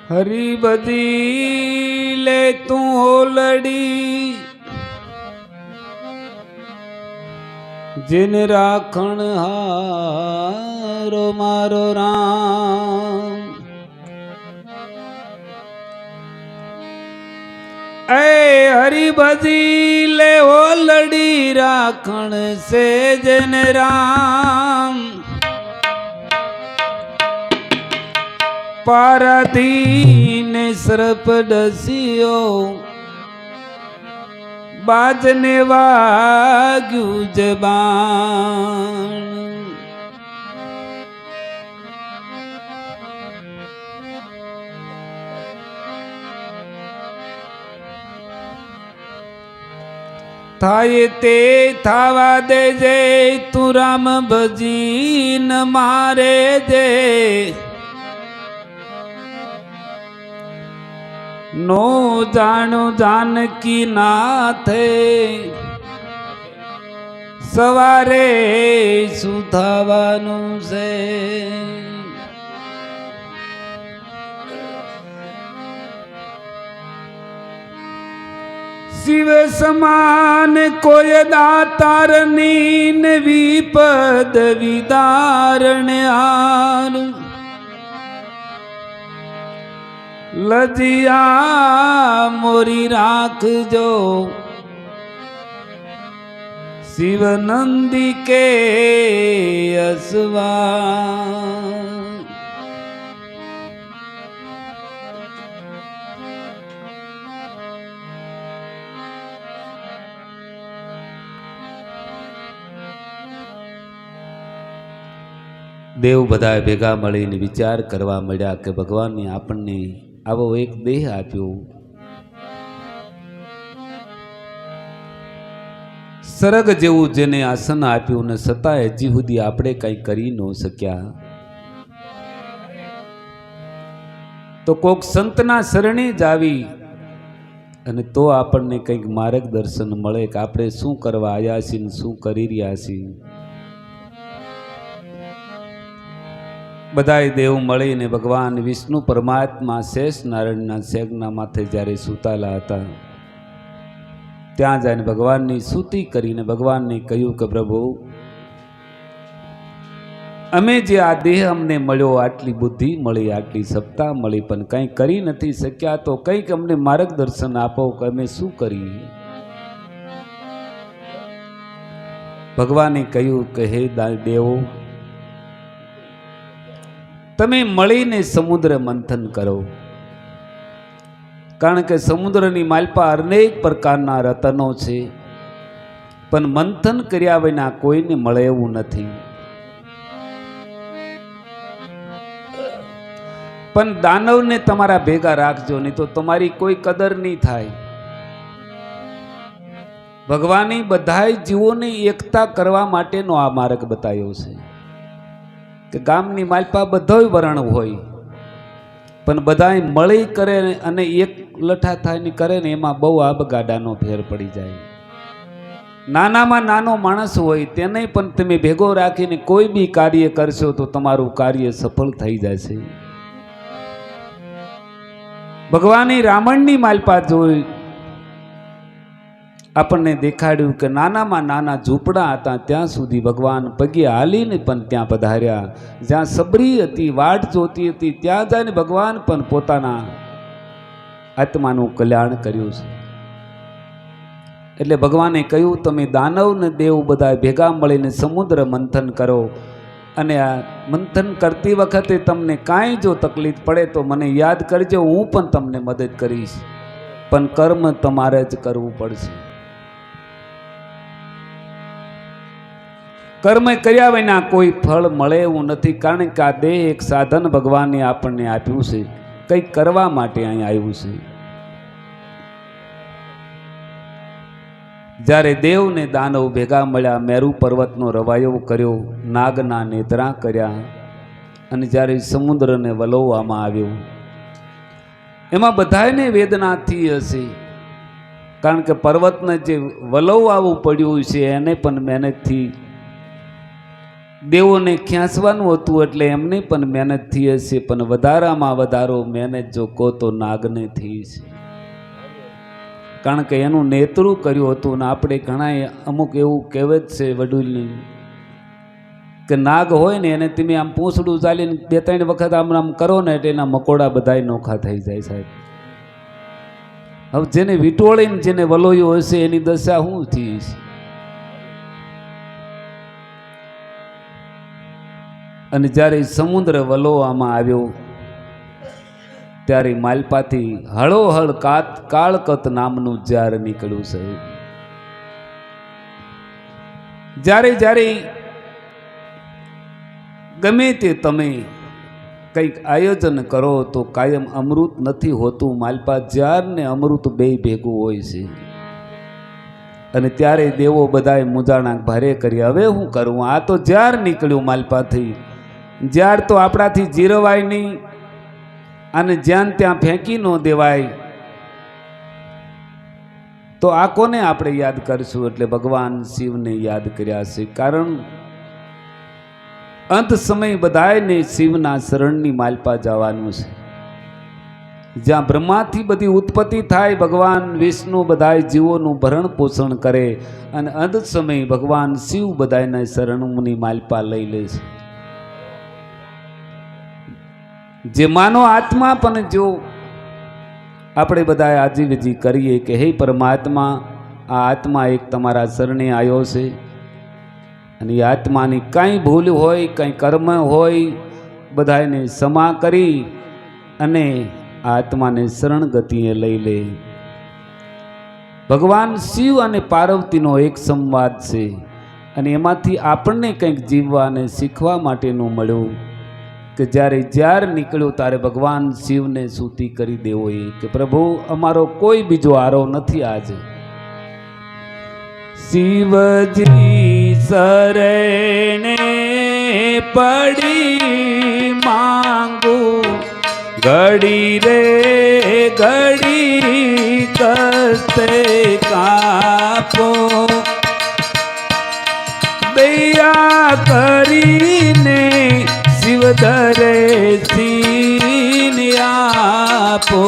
हरी बदी ले तू ओलड़ी जिन राखण हारो मारो राम। ऐ हरी बदी ले ओलड़ी राखण से जिन राम। पाराधीन सरप डसियो बाजने वाग्यू जबान। थाये ते थावा दे जे तू राम भजी न मारे जे। नो जानो जानकी नाथे सवारे सुधावानु से। शिव समान कोय दातार नीन विपद विदारण आन। लजिया मोरी राख जो शिव नंदी के असवा। देव बधाए भेगा मळीने विचार करवा मळ्या के भगवान ने आपने आवो एक देह आप्यो। सरग जेवू जेने आसन आप्यू ने छतांय हजी सुधी आपणे कई करी न सक्या। तो कोक संतना शरणे जावी अने तो आपणे कंईक मार्गदर्शन मळे के आपणे शुं करवा आया छीए ने शुं करी रह्या छीए। बधाई देव मळीने भगवान विष्णु परमात्मा शेष नारायणना शेगना माथे ज्यारे सूताला हता त्यां जईने भगवाननी सूती करीने भगवानने कह्युं के प्रभु अमे जे आ देह अमने मळ्यो आटली बुद्धि मळी आटली सत्ता मळी पण कंई करी नथी सक्या तो कंईक अमने मार्गदर्शन आपो के अमे शुं करीए। भगवाने कह्युं के हे देवो तमे मळीने समुद्र मंथन करो कारण के समुद्रनी मालपा अनेक प्रकारना रतनो छे पण मंथन कर्या विना कोईने मळे एवुं नथी। पण दानवने तमारा भेगा राखजो नहीं तो तमारी कोई कदर नहीं थाय। भगवाने बधाय जीवोने एकता करवा माटेनो आ मार्ग बतायो छे के गामनी मालपा बधोय वरण होय पण बधाय मळी करे अने एक लठा थायने करे ने एमां बहु आबगाडानो फेर पड़ी जाय। नानामां नानो माणस होय तेने पण तमे भेगो राखीने कोई बी कार्य करशो तो तमारुं कार्य सफल थई जशे। भगवाने रावणनी मालपा जोई આપણને દેખાડ્યું કે નાનામાં નાના ઝૂંપડા હતા ત્યાં સુધી ભગવાન પગે હાલીને પણ ત્યાં પધાર્યા। જ્યાં સબરી હતી વાટ જોતી હતી ત્યાં જઈને ભગવાન પણ પોતાના આત્માનું કલ્યાણ કર્યું છે। એટલે ભગવાને કહ્યું તમે દાનવ ને દેવ બધા ભેગા મળીને સમુદ્ર મંથન કરો અને આ મંથન કરતી વખતે તમને કાંઈ જો તકલીફ પડે તો મને યાદ કરજો હું પણ તમને મદદ કરીશ પણ કર્મ તમારે જ કરવું પડશે। कर्म कर्या विना कोई फल मळे एवुं नथी कारण के आ देह एक साधन भगवाने आपणे आप्युं छे कंईक करवा माटे अहीं आव्युं छे। ज्यारे देव ने दानव भेगा मळ्या मेरु पर्वतनो रवायो कर्यो नागना नेत्रा कर्या अने ज्यारे समुद्रने वलोववामां आव्यो एमां बधायने वेदना थी हशे कारण के पर्वतने जे वलोववावुं पड्युं छे एने पण मेहनत थी દેવોને ખેંચવાનું હતું એટલે એમને પણ મહેનત થઈ હશે, પણ વધારામાં વધારો મહેનત જો કહો તો નાગને થઈ છે. કારણ કે એનું નેતૃત્વ કર્યું હતું. ને આપણે ઘણા અમુક એવું કહેવત છે વડીલની કે નાગ હોય ને એને તમે આમ પૂંછડું ચાલીને 2-3 વખત આમ આમ કરો ને એટલે એના મકોડા બધાય નોખા થઈ જાય સાહેબ. હવે જેને વીંટોળીને જેને વલોયું હશે એની દશા શું થઈ છે. અને જ્યારે સમુદ્ર વલોવામાં આવ્યો ત્યારે માલપાથી હળોહળ કાળકત નામનું ઝાર નીકળ્યું છે. જ્યારે ગમે તે તમે કંઈક આયોજન કરો તો કાયમ અમૃત નથી હોતું. માલપા ઝાર ને અમૃત બે ભેગું હોય છે. અને ત્યારે દેવો બધાએ મુજાણા ભારે કરી. હવે હું કરું? આ તો ઝાર નીકળ્યું માલપાથી. ઝાર તો આપણાથી જીરવાય નહીં અને જ્યાં ત્યાં ફેંકી ન દેવાય. તો આ કોને આપણે યાદ કરશું? એટલે ભગવાન શિવને યાદ કર્યા છે. કારણ અંત સમય બધાને શિવના શરણની માલપા જવાનું છે. જ્યાં બ્રહ્માથી બધી ઉત્પત્તિ થાય, ભગવાન વિષ્ણુ બધાય જીવોનું ભરણ પોષણ કરે અને અંત સમય ભગવાન શિવ બધાના શરણની માલપા લઈ લે છે. જે માનો આત્મા પણ જો આપણે બધા આજીવજી કરીએ કે હે પરમાત્મા, આ આત્મા એક તમારા શરણે આવ્યો છે અને એ આત્માની કાંઈ ભૂલ હોય, કાંઈ કર્મ હોય, બધાને ક્ષમા કરી અને આત્માને શરણ ગતિએ લઈ લે. ભગવાન શિવ અને પાર્વતીનો એક સંવાદ છે અને એમાંથી આપણને કંઈક જીવવા અને શીખવા માટેનું મળ્યું કે જ્યારે ઝાર નીકળ્યું ત્યારે ભગવાન શિવને સ્તુતિ કરી દેવો એ કે પ્રભુ અમારો કોઈ બીજો આરો નથી. આજે શિવજી શરણે પડી માંગુ, ઘડી રે ઘડી કસ્તે કાપો, દયા કરીને શિવ ધરે સીન આપો.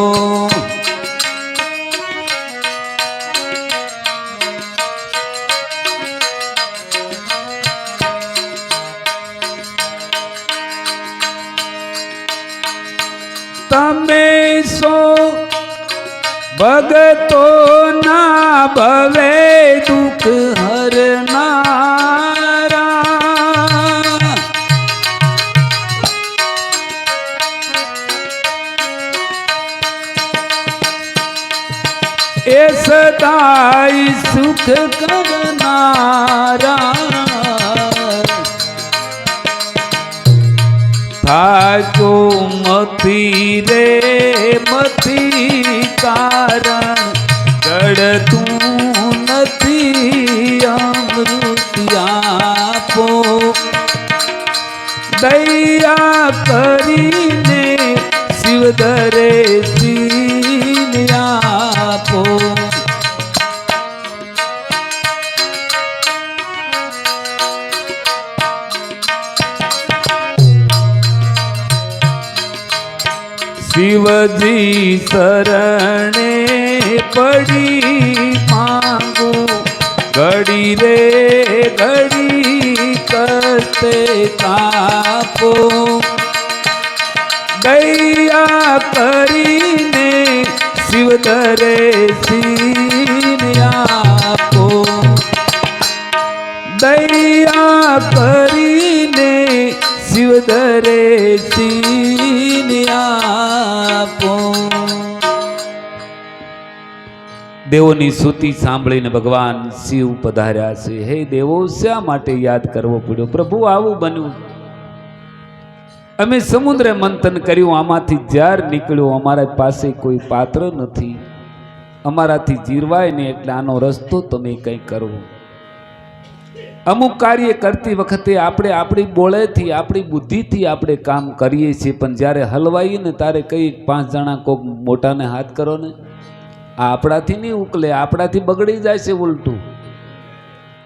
તમે સો ભગતો ના ભવે દુઃખ હરનારા, એ સદાય સુખ કરનારા. થાજો મથી રે મથી કારણ, ગળતું નથી અમૃત આપો, દયા કરીને શિવ ધરે સીન આપો. શિવજી શરણે પડી માંગુ, ઘડી રે ઘડી કસ્તે કાપો, દયા કરીને શિવ ધરે સીન આપો, દયા કરીને શિવ ધરે સીન આપો. દેવોની સ્તુતિ સાંભળીને ભગવાન શિવ પધાર્યા છે. હે દેવો, શા માટે યાદ કરવો પડ્યો? પ્રભુ આવું બન્યું. અમે સમુદ્ર મંથન કર્યું, આમાંથી ઝાર નીકળ્યો. અમારા પાસે કોઈ પાત્ર નથી, અમારાથી જીરવાય ને, એટલે આનો રસ્તો તમે કંઈ કરો. અમુક કાર્ય કરતી વખતે આપણે આપણી બોળેથી, આપણી બુદ્ધિથી આપણે કામ કરીએ છીએ, પણ જ્યારે હલવાઈએ ને ત્યારે કઈ 5 જણા કોક મોટાને હાથ કરો ને, આ આપણાથી નહીં ઉકલે, આપણાથી બગડી જાય છે ઉલટું.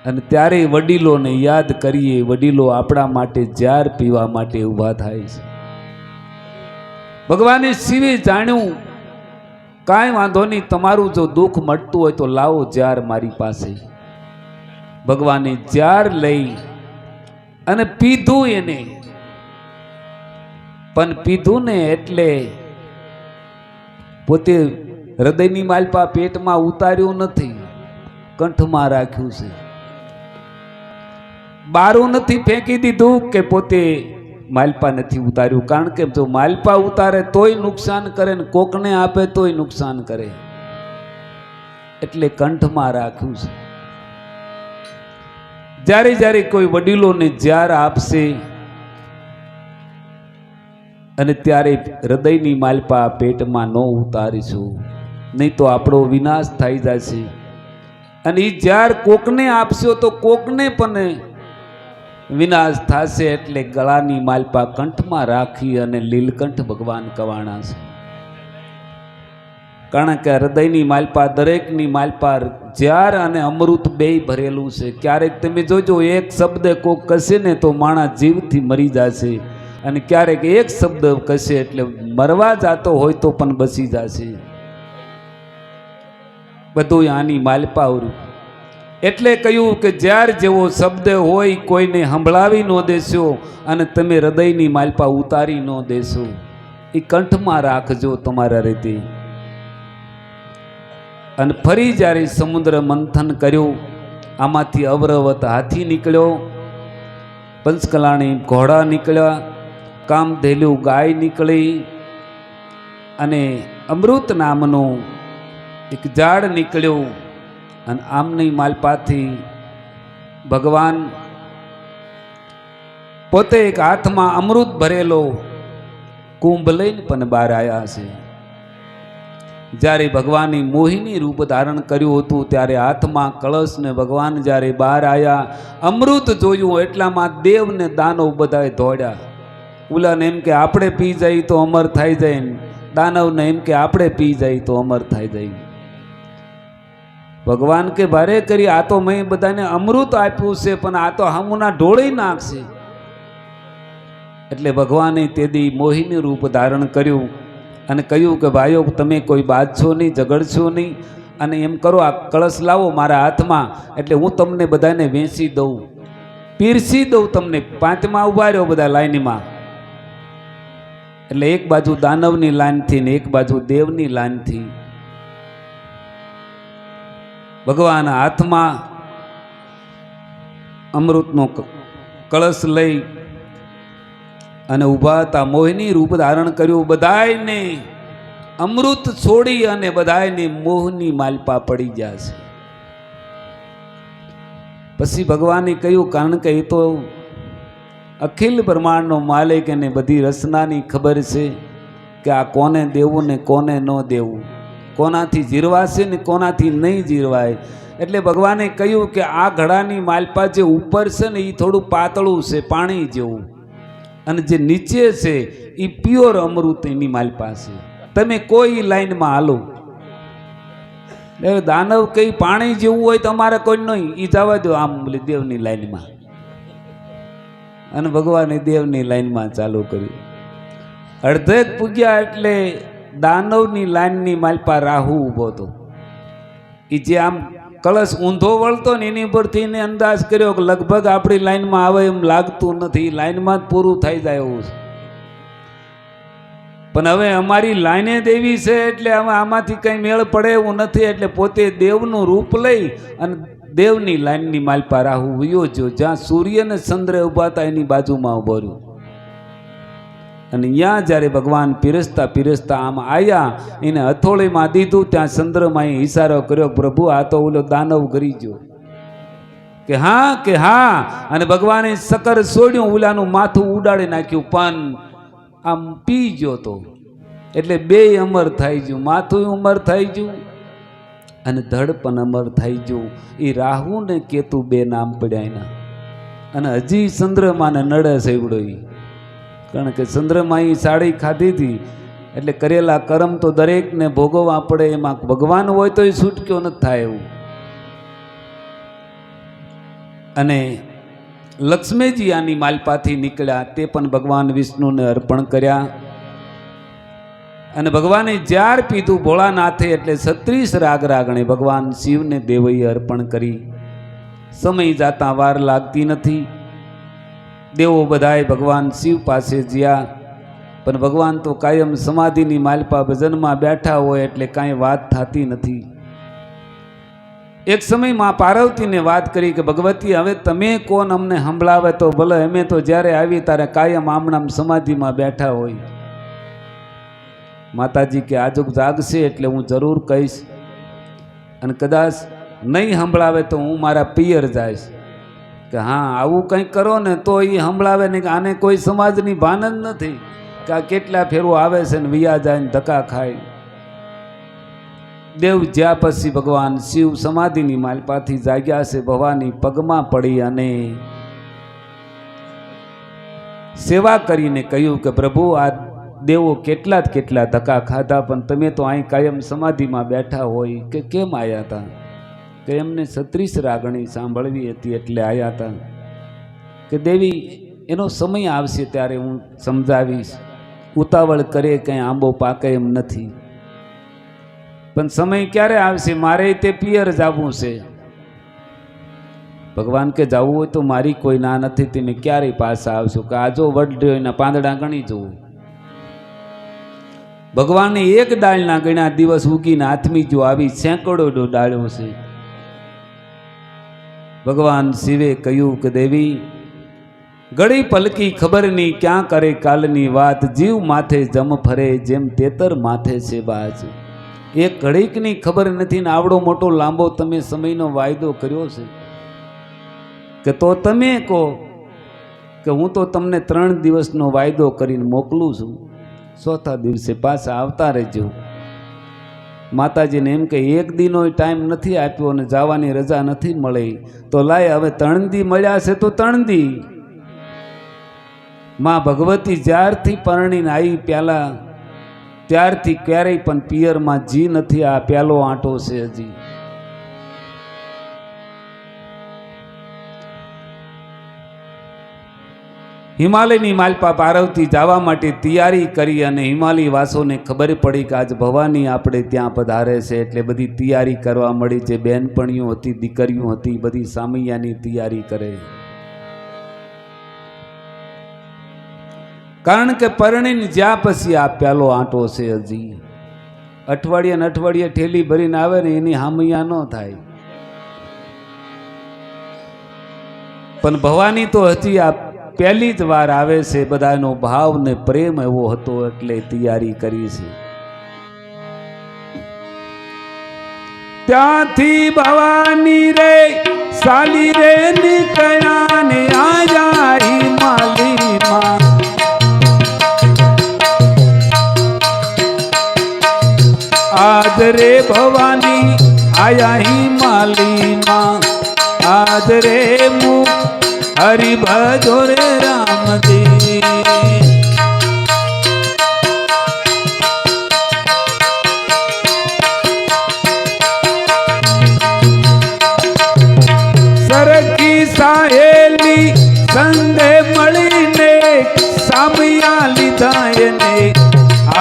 અને ત્યારે વડીલોને યાદ કરીએ. વડીલો આપણા માટે ઝાર પીવા માટે ઊભા થાય છે. ભગવાને શિવે જાણ્યું, કાંઈ વાંધો નહીં, તમારું જો દુઃખ મળતું હોય તો લાવો ઝાર મારી પાસે. ભગવાને ઝાર લઈ અને પીધું એને. પણ પીધું ને એટલે પોતે હૃદયની માલપા પેટમાં ઉતાર્યું નથી, કંઠમાં રાખ્યું છે. બારું નથી ફેંકી દીધું કે પોતે માલપા નથી ઉતાર્યું. કારણ કે જો માલપા ઉતારે તોય નુકસાન કરે ને કોકને આપે તોય નુકસાન કરે, એટલે કંઠમાં રાખ્યું છે. જ્યારે જ્યારે કોઈ વડીલોને ઝાર આપશે અને ત્યારે હૃદયની માલપા પેટમાં ન ઉતારીશું, નહીં તો આપણો વિનાશ થઈ જશે. અને એ ઝાર કોકને આપશો તો કોકને પણ વિનાશ થશે. એટલે ગળાની માલપા કંઠમાં રાખી અને લીલકંઠ ભગવાન કવાણા છે. કારણ કે હૃદયની માલપા, દરેકની માલપા ઝાર અને અમૃત બેય ભરેલું છે. ક્યારેક તમે જોજો એક શબ્દ કોક કશે ને તો માણસ જીવથી મરી જશે, અને ક્યારેક એક શબ્દ કશે એટલે મરવા જાતો હોય તો પણ બસી જશે. બધું આની માલપાવરું. એટલે કહ્યું કે ઝાર જેવો શબ્દ હોય કોઈને સંભળાવી ન દેશો, અને તમે હૃદયની માલપા ઉતારી ન દેશો. એ કંઠમાં રાખજો તમારા રીતે. અને ફરી જ્યારે સમુદ્ર મંથન કર્યું, આમાંથી અવરવત હાથી નીકળ્યો, પંચકલાણી ઘોડા નીકળ્યા, કામધેલું ગાય નીકળી, અને અમૃત નામનું એક ઝાડ નીકળ્યું. અને આમની માલપાથી ભગવાન પોતે એક હાથમાં અમૃત ભરેલો કુંભ લઈને પણ બહાર આવ્યા છે. જ્યારે ભગવાને મોહિની રૂપ ધારણ કર્યું હતું ત્યારે હાથમાં કળશ ને ભગવાન જ્યારે બહાર આવ્યા, અમૃત જોયું એટલામાં દેવ ને દાનવ બધાએ દોડ્યા. ઓલાને એમ કે આપણે પી જાય તો અમર થઈ જાય, દાનવને એમ કે આપણે પી જાય તો અમર થઈ જાય. ભગવાન કે ભારે કરી, આ તો મેં બધાને અમૃત આપ્યું છે, પણ આ તો હમુના ઢોળી નાખશે. એટલે ભગવાને તેદી મોહિની રૂપ ધારણ કર્યું અને કહ્યું કે ભાઈઓ, તમે કોઈ બાજશો નહીં, ઝઘડશો નહીં, અને એમ કરો આ કળશ લાવો મારા હાથમાં, એટલે હું તમને બધાને વેચી દઉં, પીરસી દઉં તમને. પાંચમાં ઉભા રહ્યો બધા લાઈનમાં. એટલે એક બાજુ દાનવની લાઈનથી ને એક બાજુ દેવની લાઈનથી ભગવાન હાથમાં અમૃતનો કળશ લઈ અને ઊભા હતા. મોહિની રૂપ ધારણ કર્યું. બધાયને અમૃત છોડી અને બધાયને મોહની માલપા પડી જશે. પછી ભગવાને કહ્યું, કારણ કે એ તો અખિલ બ્રહ્માંડનો માલિક, એને બધી રચનાની ખબર છે કે આ કોને દેવું ને કોને ન દેવું, કોનાથી જીરવાશે ને કોનાથી નહીં જીરવાય. એટલે ભગવાને કહ્યું કે આ ઘડાની માલપા જે ઉપર છે ને એ થોડું પાતળું છે, પાણી જેવું, અને જે નીચે છે એ પ્યોર અમૃત એની માલપા છે. તમે કોઈ લાઈનમાં હાલો. દાનવ કઈ પાણી જેવું હોય તમારે કોઈ નહીં, એ જવા દો આમ દેવની લાઈનમાં. અને ભગવાને દેવની લાઈનમાં ચાલુ કર્યું. અડધેક પૂગ્યા એટલે દાનવની લાઈનની માલપા રાહુ ઊભો હતો. એ જે આમ કળશ ઊંધો વળતો ને એની પરથી એને અંદાજ કર્યો કે લગભગ આપણી લાઈનમાં આવે એમ લાગતું નથી, લાઈનમાં જ પૂરું થઈ જાય એવું છે. પણ હવે અમારી લાઈને દેવી છે એટલે હવે આમાંથી કંઈ મેળ પડે એવું નથી. એટલે પોતે દેવનું રૂપ લઈ અને દેવની લાઈનની માલપા રાહુ વયો જો, જ્યાં સૂર્ય ને ચંદ્ર ઉભા હતા એની બાજુમાં ઉભો રહ્યો. અને ત્યાં જ્યારે ભગવાન પીરસતા પીરસતા આમ આવ્યા, એને હથોળીમાં દીધું, ત્યાં ચંદ્રમાએ ઈશારો કર્યો, પ્રભુ આ તો ઓલો દાનવ કરી ગયો. કે હા. અને ભગવાને સકર છોડ્યું, ઓલાનું માથું ઉડાડી નાખ્યું, પણ આમ પી ગયો તો. એટલે બે અમર થઈ ગયું, માથું અમર થઈ ગયું અને ધડ પણ અમર થઈ ગયું. એ રાહુ ને કેતુ બે નામ પડ્યા એના. અને હજી ચંદ્રમાને નડે સેવડો. કારણ કે ચંદ્રમાએ સાડી ખાધી હતી, એટલે કરેલા કર્મ તો દરેકને ભોગવવા પડે. એમાં ભગવાન હોય તો એ છૂટક્યો નથી થાય એવું. અને લક્ષ્મીજી આની માલપાથી નીકળ્યા તે પણ ભગવાન વિષ્ણુને અર્પણ કર્યા. અને ભગવાને જ્યાર પીધું ભોળાનાથે એટલે 36 રાગ રાગણે ભગવાન શિવને દેવોએ અર્પણ કરી. સમય જાતા વાર લાગતી નથી. દેવો બધાએ ભગવાન શિવ પાસે જ્યા, પણ ભગવાન તો કાયમ સમાધિની માલપા ભજનમાં બેઠા હોય એટલે કાંઈ વાત થતી નથી. એક સમય માં પાર્વતીને વાત કરી કે ભગવતી હવે તમે કોણ અમને સંભળાવે તો ભલે, અમે તો જ્યારે આવી ત્યારે કાયમ આમનામ સમાધિમાં બેઠા હોય. માતાજી કે આજુક જાગશે એટલે હું જરૂર કહીશ, અને કદાચ નહીં સંભળાવે તો હું મારા પિયર જઈશ. કે હા આવું કંઈક કરો ને તો એ સંભળાવે ને કે આને કોઈ સમાજની ભાન જ નથી કે આ કેટલા ફેરું આવે છે ને વિયા જાય ને ધક્કા ખાય. દેવ જ્યાં પછી ભગવાન શિવ સમાધિની માલપાથી જાગ્યા છે. ભવાની પગમાં પડી અને સેવા કરીને કહ્યું કે પ્રભુ આ દેવો કેટલા ધક્કા ખાધા, પણ તમે તો અહીં કાયમ સમાધિમાં બેઠા હોય કે કેમ આવ્યા હતા? કે એમને 36 રાગણી સાંભળવી હતી એટલે આવ્યા હતા. કે દેવી એનો સમય આવશે ત્યારે હું સમજાવીશ, ઉતાવળ કરે કંઈ આંબો પાકે એમ નથી. પણ સમય ક્યારે આવશે? મારે તે પિયર જવું છે. ભગવાન કે જવું હોય તો મારી કોઈ ના નથી, તમે ક્યારેય પાછા આવશો. કે આજો વડના પાંદડા ગણી જવું. ભગવાને એક ડાળના ગણ્યા દિવસ ઉગીને હાથમી જો આવી સેંકડો ડાળ્યો છે. ભગવાન શિવે કહ્યું કે દેવી ઘડી પલકી ખબર નહીં ક્યાં કરે કાલની વાત, જીવ માથે જમ ફરે જેમ તેતર માથે છે બાજ. એક ઘડીકની ખબર નથી ને આવડો મોટો લાંબો તમે સમયનો વાયદો કર્યો છે. કે તો તમે કહો કે હું તો તમને 3 દિવસનો વાયદો કરીને મોકલું છું, 4થા દિવસે પાછા આવતા રહેજો. માતાજીને એમ કે એક દીનો ટાઈમ નથી આપ્યો અને જવાની રજા નથી મળી, તો લાય હવે 3 દી મળ્યા છે તો 3 દી. માં ભગવતી જ્યારથી પરણીને આવી પ્યાલા ત્યારથી ક્યારેય પણ પિયરમાં જી નથી. આ પ્યાલો આંટો છે હજી. હિમાલયની માલપા પાર્વતી જવા માટે તૈયારી કરી અને હિમાલય વાસોને ખબર પડી કે આજ ભવાની આપણે ત્યાં પધારે છે એટલે બધી તૈયારી કરવા મળી. જે બહેનપણીઓ હતી, દીકરીઓ હતી, બધી સામૈયાની તૈયારી કરે. કારણ કે પરણીને જ્યાં પછી આ પ્યાલો આંટો છે હજી. અઠવાડિયે ને અઠવાડિયે ઠેલી ભરીને આવે ને એની હામૈયા ન થાય. પણ ભવાની તો હજી આ પહેલી જ વાર આવે છે. બધાનો ભાવ ને પ્રેમ એવો હતો એટલે તૈયારી કરી છે. ત્યાંથી ભવાની રે સાલી રે નીકળ્યા ને આયા હિમાલયમાં. આજ રે ભવાની આયા હિમાલયમાં, આજ રે મુખ હરિ ભજો રે રામજી. સરખી સાહેલી સંગે મળીને સામૈયા લીધા એને.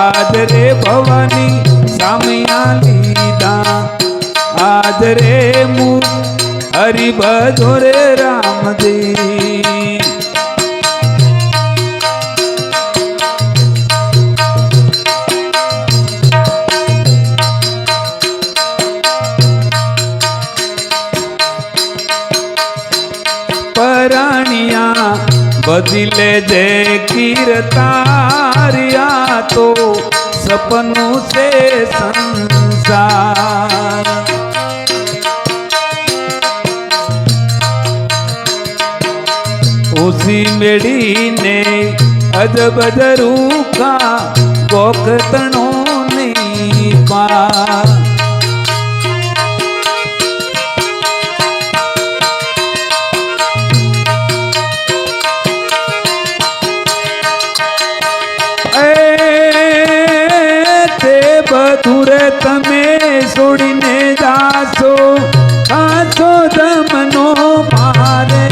આજ રે ભવાની સામૈયા લીધા, આજ રે મુખ હરિ ભજો રે રામજી. પરાણિયા બદલે જે કીર્તારિયા તો સપનું છે સંસાર. ઉસી મેળીને અજબ રૂખા ગોખતણો નહીં પા. તે બધું રે તમે છોડીને જાશો, ખાશો દમનો મારે.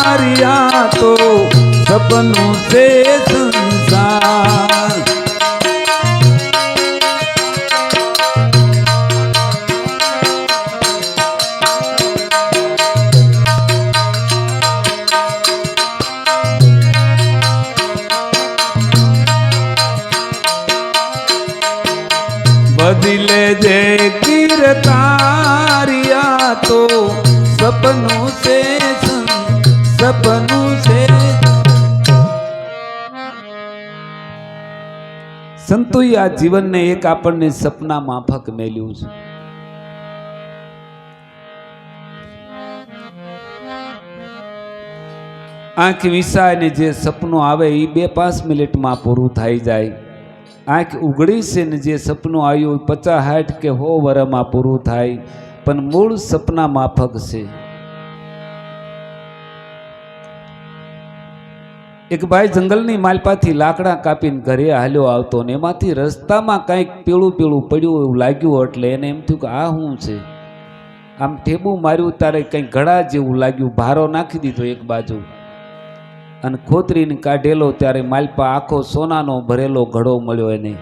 તારિયા તો સપનું છે સંસાર. બદલે જે કીર્તારિયા તો સપનું છે સપનું છે. સંતોએ આ જીવનને એક આપણને સપના માફક મેલ્યું છે. આંખ વિસાઈને જે સપનું આવે એ 2-5 મિનિટમાં પૂરું થઈ જાય. આંખ ઉઘડી છે ને જે સપનું આવ્યું 50-60 કે 100 વર્ષમાં પૂરું થાય, પણ મૂળ સપના માફક છે. એક ભાઈ જંગલની માલપાથી લાકડા કાપીને ઘરે હાલ્યો આવતો ને એમાંથી રસ્તામાં કંઈક પીળું પીળું પડ્યું એવું લાગ્યું, એટલે એને એમ થયું કે આ શું છે. આમ ઠેબું માર્યું ત્યારે કંઈક ઘડા જેવું લાગ્યું, ભારો નાખી દીધો એક બાજુ અને ખોતરીને કાઢેલો ત્યારે માલપા આખો સોનાનો ભરેલો ઘડો મળ્યો. એને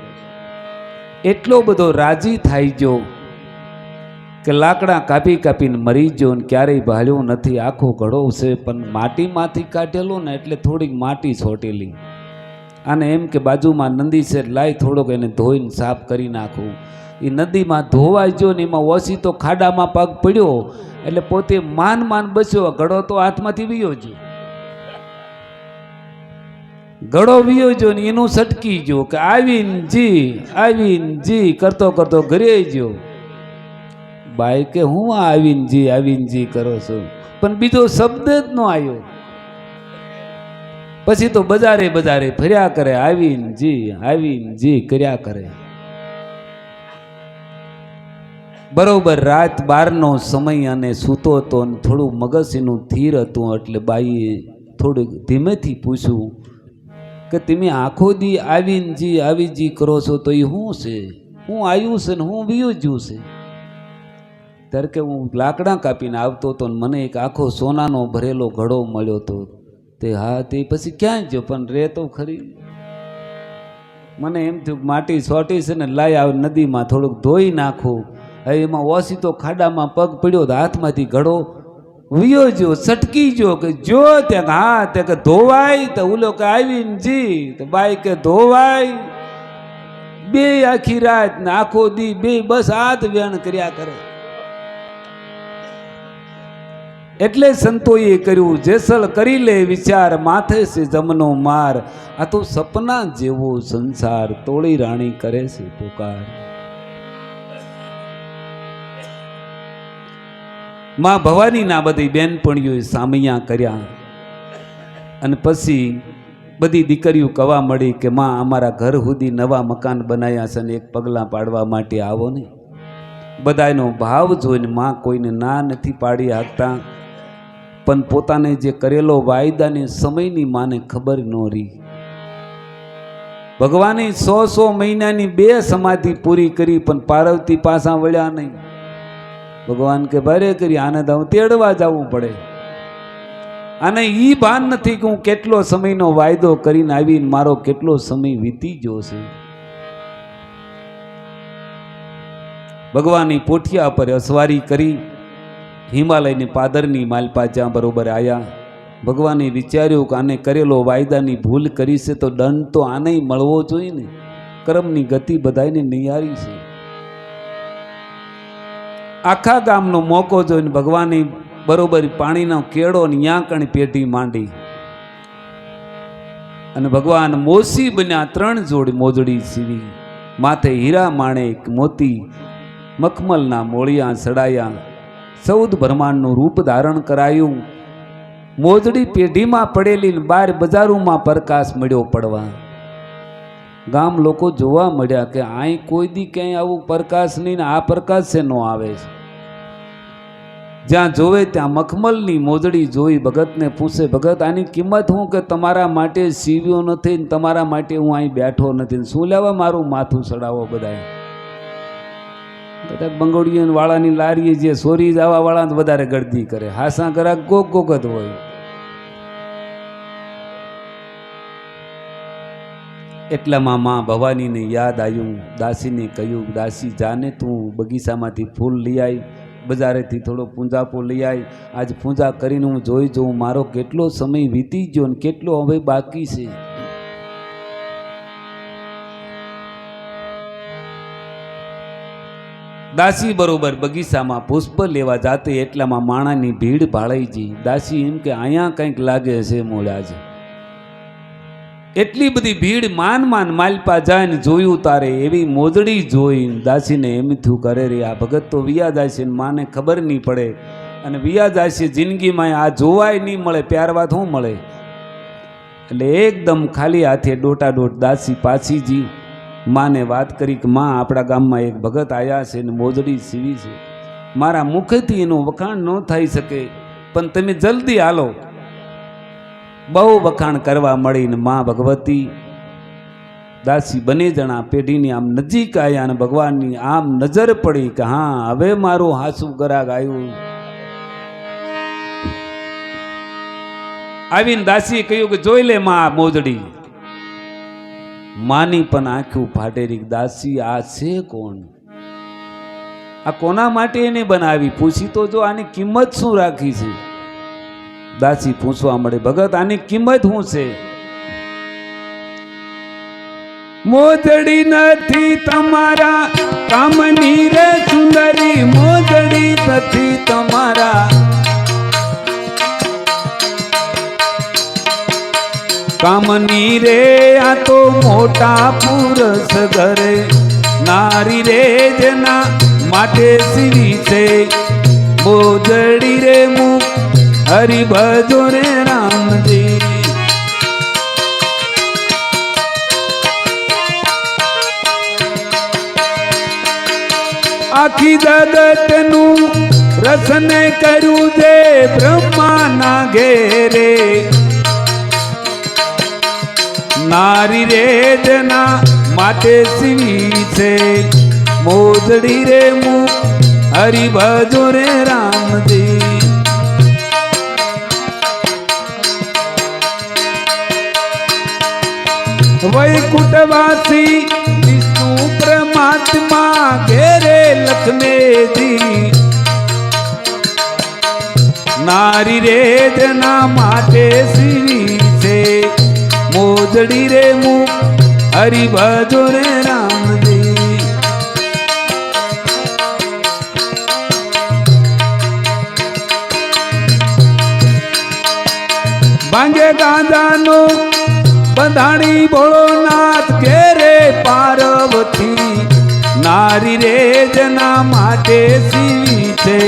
એટલો બધો રાજી થઈ ગયો કે લાકડા કાપી કાપીને મરી ગયો ને ક્યારેય ભાળ્યો નથી. આખો ઘડો છે પણ માટીમાંથી કાઢેલો ને એટલે થોડીક માટી છોટેલી. અને એમ કે બાજુમાં નદી છે, લાઈ થોડોક એને ધોઈને સાફ કરી નાખું. એ નદીમાં ધોવાઈ ગયો ને એમાં ઓછી તો ખાડામાં પગ પડ્યો એટલે પોતે માન બસ્યો. ઘડો તો હાથમાંથી વીયો ગયો. ઘડો વીયો ગયો ને એનું સટકી ગયો કે આવીને જી કરતો કરતો ઘરે ગયો. બાઈ કે હું આવીને જી કરો છો, પણ બીજો શબ્દ જ ન આવ્યો. પછી તો બજારે ફર્યા કરે, આવીને જી કર્યા કરે. બરોબર રાત 12નો સમય અને સૂતો હતો ને થોડું મગજ એનું થીર હતું, એટલે બાઈએ થોડુંક ધીમેથી પૂછ્યું કે તમે આખો દી આવી જી કરો છો તો એ શું છે, હું આવ્યું છે ને હું વિયું જ્યું છે. ત્યારે કે હું લાકડા કાપીને આવતો હતો ને મને એક આખો સોનાનો ભરેલો ઘડો મળ્યો હતો. તે હા તે પછી ક્યાં ગયો, પણ રે તો ખરી. મને એમ થયું માટી સોટી છે ને લાઈ આવે નદીમાં થોડુંક ધોઈ નાખું. હવે એમાં ઓછી તો ખાડામાં પગ પડ્યો તો હાથમાંથી ઘડો વિયો જો સટકી જો કે જો ત્યાં હા તે કે ધોવાય તો ઉલો કે આવીને જી તો બાઈ કે ધોવાય. બે આખી રાત ને આખો દી બે બસ હાથ વેણ કર્યા કરે. એટલે સંતોએ કર્યું જેસલ કરી લે વિચાર, માથે છે જમનો માર. આ તો સપના જેવો સંસાર, તોળી રાણી કરે છે પુકાર. માં ભવાની ના બધી બેનપણીઓએ સામૈયા કર્યા અને પછી બધી દીકરીઓ કવા મળી કે માં અમારા ઘર સુધી નવા મકાન બનાવ્યા છે ને એક પગલાં પાડવા માટે આવો ને. બધાનો ભાવ જોઈને માં કોઈને ના નથી પાડી શકતા, પણ પોતાને જે કરેલો વાયદાની સમયની માને ખબર ન રહી. ભગવાને 100 મહિનાની 2 સમાધિ પૂરી કરી પણ પાર્વતી પાછા વળ્યા નહીં. ભગવાન કે ભારે કરી આને તો તેડવા જવું પડે. અને ઈ ભાન નથી કે હું કેટલો સમયનો વાયદો કરીને આવીને મારો કેટલો સમય વીતી ગયો છે. ભગવાનની પોઠિયા પર અસવારી કરી હિમાલયની પાદરની માલપા જ્યાં બરોબર આવ્યા. ભગવાને વિચાર્યું કે આને કરેલો વાયદાની ભૂલ કરી છે તો દંડ તો આને મળવો જોઈએ ને. કર્મની ગતિ બધાને નિયારી છે. આખા ગામનો મોકો જોઈને ભગવાને બરોબર પાણીનો કેળો ને યાકણ પેટી માંડી અને ભગવાન મોસી બન્યા. 3 જોડી મોજડી સીવી, માથે હીરા માણેક મોતી મખમલના મોળિયા સડાયા. 14 બ્રહ્માંડનું રૂપ ધારણ કરાયું. મોજડી પેઢીમાં પડેલી બહાર બજારોમાં પ્રકાશ મળ્યો પડવા. ગામ લોકો જોવા મળ્યા કે અહીં કોઈ દી ક્યાંય આવું પ્રકાશ નહીં ને આ પ્રકાશ છે નો આવે છે. જ્યાં જોવે ત્યાં મખમલની મોજડી જોઈ ભગતને પૂછે, ભગત આની કિંમત શું? કે તમારા માટે સીવ્યો નથી ને તમારા માટે હું અહીં બેઠો નથી ને શું લેવા મારું માથું ચડાવો. બધા બંગોળીઓ વાળાની લારીએ જે સોરી જવા વાળા વધારે ગળદી કરે, હાસા ગ્રાહક કોક જ હોય. એટલામાં માં ભવાનીને યાદ આવ્યું. દાસીને કહ્યું, દાસી જાને તું બગીચામાંથી ફૂલ લઈ આવી, બજારેથી થોડો પૂંજાપો લઈ આવી. આજ પૂજા કરીને હું જોઈ જોઉં મારો કેટલો સમય વીતી ગયો ને કેટલો હવે બાકી છે. દાસી બરોબર બગીચામાં પુષ્પ લેવા જાતે એટલામાં માણાની ભીડ ભાળાઈ ગઈ. દાસી એમ કે અહીંયા કંઈક લાગે છે મોડા છે. એટલી બધી ભીડ માન માલપા જાય ને જોયું તારે એવી મોજડી જોઈ દાસીને એમ થયું કરે રે આ ભગત તો વિયા જાય છે ને માને ખબર નહીં પડે અને વિયા જાય છે જિંદગીમાં આ જોવાય નહીં મળે પ્યારવા શું મળે. એટલે એકદમ ખાલી હાથે ડોટાડોટ દાસી પાછી જી માને વાત કરી કે માં આપણા ગામમાં એક ભગત આવ્યા છે ને મોજડી સીવી છે. મારા મુખેથી એનું વખાણ ન થઈ શકે પણ તમે જલ્દી હાલો. બહુ વખાણ કરવા મળીને માં ભગવતી દાસી બંને જણા પેઢીની આમ નજીક આવ્યા અને ભગવાનની આમ નજર પડી કે હા હવે મારું હાસુ ગરાગ આવ્યું. આવીને દાસીએ કહ્યું કે જોઈ લે માં આ મોજડી. માની પણ આંખું ફાટેરી. દાસી આ છે કોણ? આ કોના માટે એને બનાવી? પૂછી તો જો આની કિંમત શું રાખી છે. દાસી પૂછવા મળે, ભગત આની કિંમત શું છે? મોજડી નથી તમારા કામની રે સુંદરી, મોજડી નથી તમારા કામની રે. આ તો મોટા પુરુષ ઘરે નારી રે જેના માટે સીવી છે મોજડી રે મુખ હરી ભજો રે રામજી. આખી જગતનું રસન કર્યું છે બ્રહ્માના ઘેરે નારી રે જેના માટે સીવી છે મોજડી રે મુખ હરી ભજો રે રામજી. વૈકુંઠવાસી વિષ્ણુ પરમાત્મા ઘેરે લક્ષ્મીજી નારી રે જેના માટે સીવી છે મોજડી રે મુખ હરી ભજો રે રામજી. ભાંગે ગાંજાનો બંધાણી ભોળોનાથ ઘેરે પાર્વતી નારી રે જેના માટે સીવી છે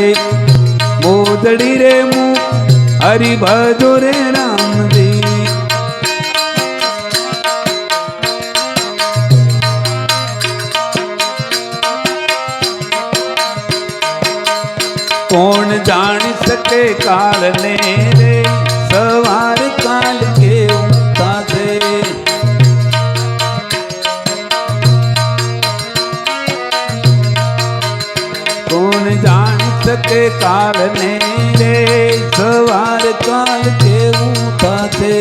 મોજડી રે મુખ હરી ભજો રે રામજી. કોણ જાણી શકે કાળને રે સવાર કાલ કેવું થાશે. કોણ જાણી શકે કાળને રે સવાર કાલ કેવું થાશે.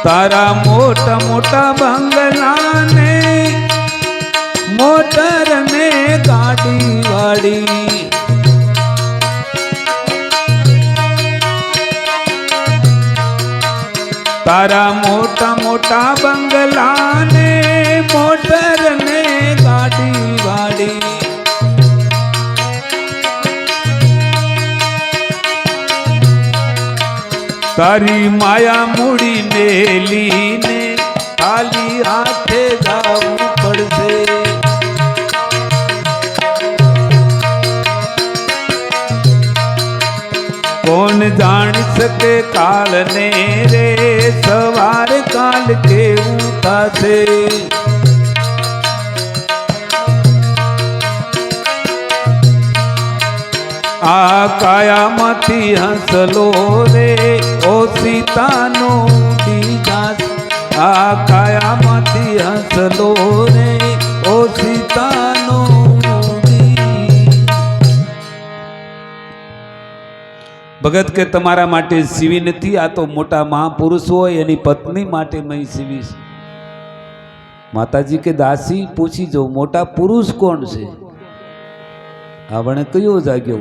તારા મોટા મોટા બંગલાને મોટર ને ગાડી વાળી તારા મોટા મોટા બંગલાને મોટર ને ગાડી વાળી તારી માયા મૂડી મેલીને ખાલી હાથે જાવું પડશે. કોણ જાણી શકે કાળને રે સવાર કાલ કેવું થશે. આ કાયામાંથી હંસલો રે ઓ સીતાનો બીજાસ. આ કાયામાંથી હંસલો રે ઓ સીતાનો ભગત કે તમારા માટે સીવી નથી, આ તો મોટા મહાપુરુષ હોય એની પત્ની માટે મેં સીવીશ. માતાજી કે દાસી પૂછી જો મોટા પુરુષ કોણ છે? આવણે કયો જાગ્યો?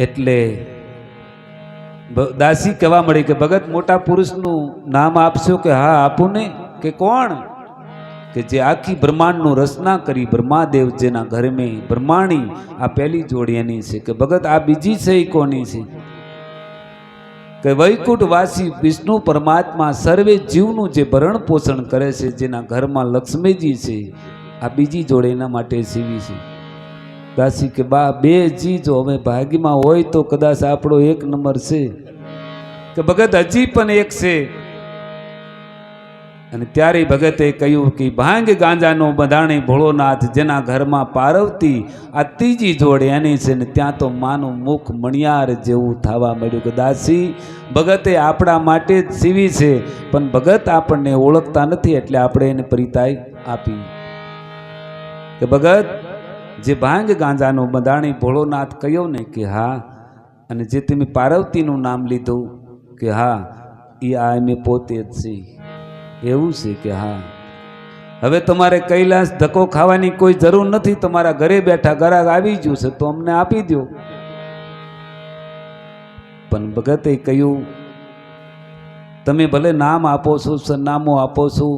એટલે દાસી કહેવા મળી કે ભગત મોટા પુરુષનું નામ આપશો? કે હા આપું ને. કે કોણ? કે જે આખી બ્રહ્માંડનું રચના કરી બ્રહ્માદેવ જેના ઘરે મેં બ્રહ્માણી, આ પહેલી જોડી એની છે. કે ભગત આ બીજી છે એ કોની છે? કે વૈકુંઠ વાસી વિષ્ણુ પરમાત્મા સર્વે જીવનું જે ભરણ પોષણ કરે છે, જેના ઘરમાં લક્ષ્મીજી છે, આ બીજી જોડે એના માટે સીવી છે. દાસી કે બા બે ચીજો હવે ભાગ્યમાં હોય તો કદાચ આપણો એક નંબર છે. કે ભગત હજી પણ એક છે. અને ત્યારે ભગતે કહ્યું કે ભાંગ ગાંજાનો બંધાણી ભોળોનાથ, જેના ઘરમાં પાર્વતી આ ત્રીજી જોડ એની છે ને ત્યાં તો માનું મુખ મણિયાર જેવું થવા મળ્યું. કે દાસી ભગતે આપણા માટે જ સીવી છે, પણ ભગત આપણને ઓળખતા નથી એટલે આપણે એને પરિતાય આપી. કે ભગત જે ભાંગ ગાંજાનો બંધાણી ભોળોનાથ કહ્યો ને કે હા, અને જે તમે પાર્વતીનું નામ લીધું કે હા, એ આ અમે પોતે જ છીએ. એવું છે કે હા, હવે તમારે કૈલાસ ધક્કો ખાવાની કોઈ જરૂર નથી, તમારા ઘરે બેઠા ગ્રાહક આવી ગયું છે તો અમને આપી દો. પણ ભગતે કહ્યું તમે ભલે નામ આપો છો, સરનામું આપો છો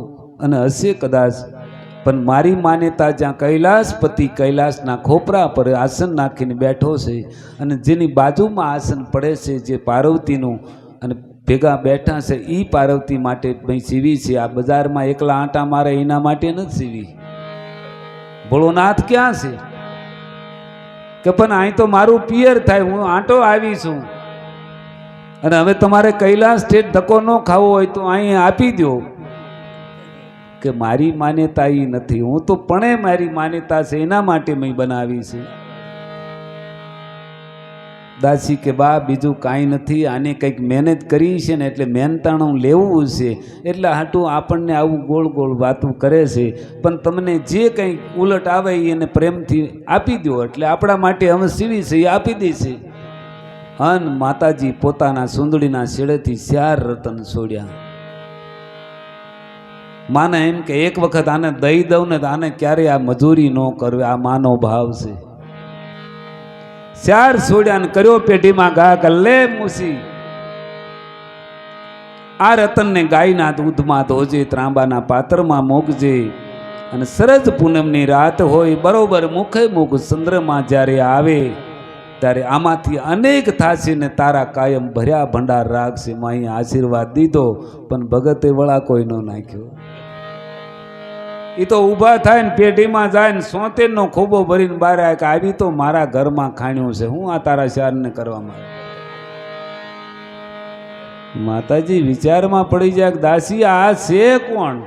અને હશે કદાચ, પણ મારી માન્યતા જ્યાં કૈલાસપતિ કૈલાસના ખોપરા પર આસન નાખીને બેઠો છે અને જેની બાજુમાં આસન પડે છે જે પાર્વતીનું અને ભેગા બેઠા છે, એ પાર્વતી માટે મેં સીવી છે. આ બજારમાં એકલા આંટા મારે એના માટે નથી સીવી. ભોળોનાથ ક્યાં છે? કે પણ અહીં તો મારું પિયર થાય, હું આંટો આવી છું, અને હવે તમારે કૈલાસ સ્ટેટ ધક્કો ન ખાવો હોય તો અહીં આપી દો. કે મારી માન્યતા એ નથી, હું તો પણ મારી માન્યતા છે એના માટે મેં બનાવી છે. દાસી કે બા બીજું કાંઈ નથી, આને કંઈક મહેનત કરી છે ને એટલે મહેનતાણું લેવું છે, એટલે હાટું આપણને આવું ગોળ ગોળ વાતું કરે છે. પણ તમને જે કંઈ ઉલટ આવે એને પ્રેમથી આપી દો, એટલે આપણા માટે હવે સીવી છે એ આપી દેશે. અન માતાજી પોતાના સુંદડીના શેડેથી 4 રતન છોડ્યા. માને એમ કે એક વખત આને દઈ દઉં ને તો આને ક્યારે આ મજૂરી ન કરવે, આ માનો ભાવ છે. 4 છોડ્યા ને કર્યો પેઢીમાં ગા કે લે મૂસી, આ રતનને ગાયના દૂધમાં ધોજે, ત્રાંબાના પાત્રમાં મૂકજે, અને સરજ પૂનમની રાત હોય બરોબર મુખે મુખ ચંદ્રમાં જ્યારે આવે ત્યારે આમાંથી અનેક થાશે ને તારા કાયમ ભર્યા ભંડાર રાખશે. માઈ આશીર્વાદ દીધો, પણ ભગતે વળા કોઈ ન નાખ્યો. એ તો ઊભા થાય ને પેઢીમાં જાય ને 70 ખોબો ભરીને બહાર આવે કે આવી તો મારા ઘરમાં ખાણ્યું છે, હું આ તારા શારને કરવામાં. માતાજી વિચારમાં પડી જાય કે દાસી આ છે કોણ?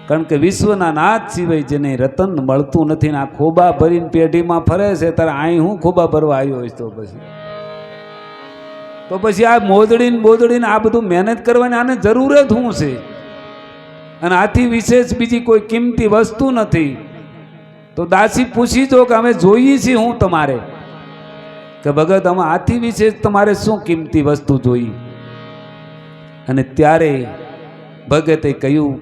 કારણ કે વિશ્વના નાથ સિવાય જેને રતન મળતું નથી ને આ ખોબા ભરીને પેઢીમાં ફરે છે, તારે અહીં હું ખોબા ભરવા આવ્યો હોય તો પછી આ મોદડીને બોદડીને આ બધું મહેનત કરવાની આને જરૂર જ શું છે? અને આથી વિશેષ બીજી કોઈ કિંમતી વસ્તુ નથી. તો દાસી પૂછી જો કે અમે જોઈએ છીએ હું તમારે? કે ભગત અમે આથી વિશેષ તમારે શું કિંમતી વસ્તુ જોઈ? અને ત્યારે ભગતે કહ્યું